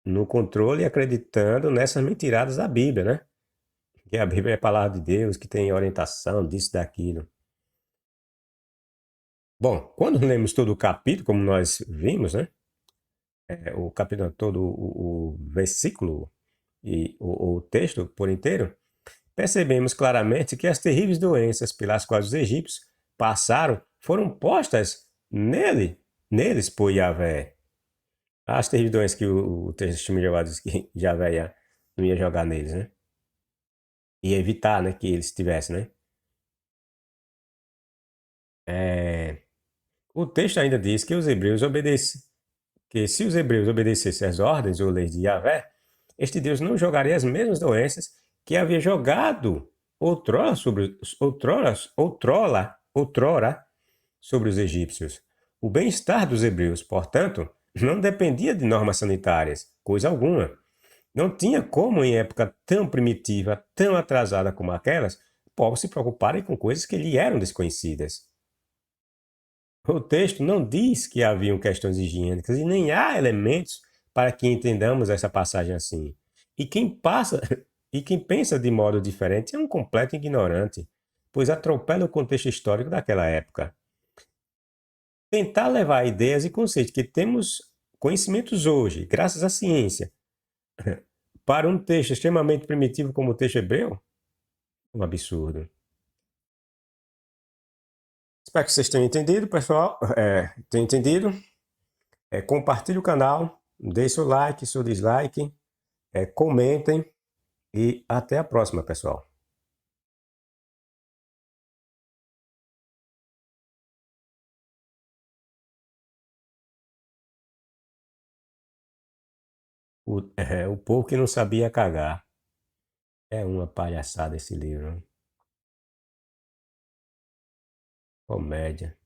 No controle, acreditando nessas mentiradas da Bíblia, né? Que a Bíblia é a palavra de Deus, que tem orientação disso, daquilo. Bom, quando lemos todo o capítulo, como nós vimos, né? O capítulo todo, o versículo e o texto por inteiro, percebemos claramente que as terríveis doenças pelas quais os egípcios passaram foram postas neles por Yahvé. As terríveis doenças que o texto de Jeová diz que Yahvé não ia jogar neles, né? Ia evitar, né, que eles tivessem, né? O texto ainda diz que os hebreus obedecem, que se os hebreus obedecessem às ordens ou leis de Yahvé, este Deus não jogaria as mesmas doenças que havia jogado outrora sobre os egípcios. O bem-estar dos hebreus, portanto, não dependia de normas sanitárias, coisa alguma. Não tinha como, em época tão primitiva, tão atrasada como aquelas, povos se preocuparem com coisas que lhe eram desconhecidas. O texto não diz que haviam questões higiênicas e nem há elementos para que entendamos essa passagem assim. E quem passa e quem pensa de modo diferente é um completo ignorante, pois atropela o contexto histórico daquela época. Tentar levar ideias e conceitos que temos conhecimentos hoje, graças à ciência, para um texto extremamente primitivo como o texto hebreu, é um absurdo. Espero que vocês tenham entendido, pessoal. Tenham entendido. Compartilhe o canal, deixe seu like, seu dislike, comentem e até a próxima, pessoal. O povo que não sabia cagar. É uma palhaçada esse livro. Comédia.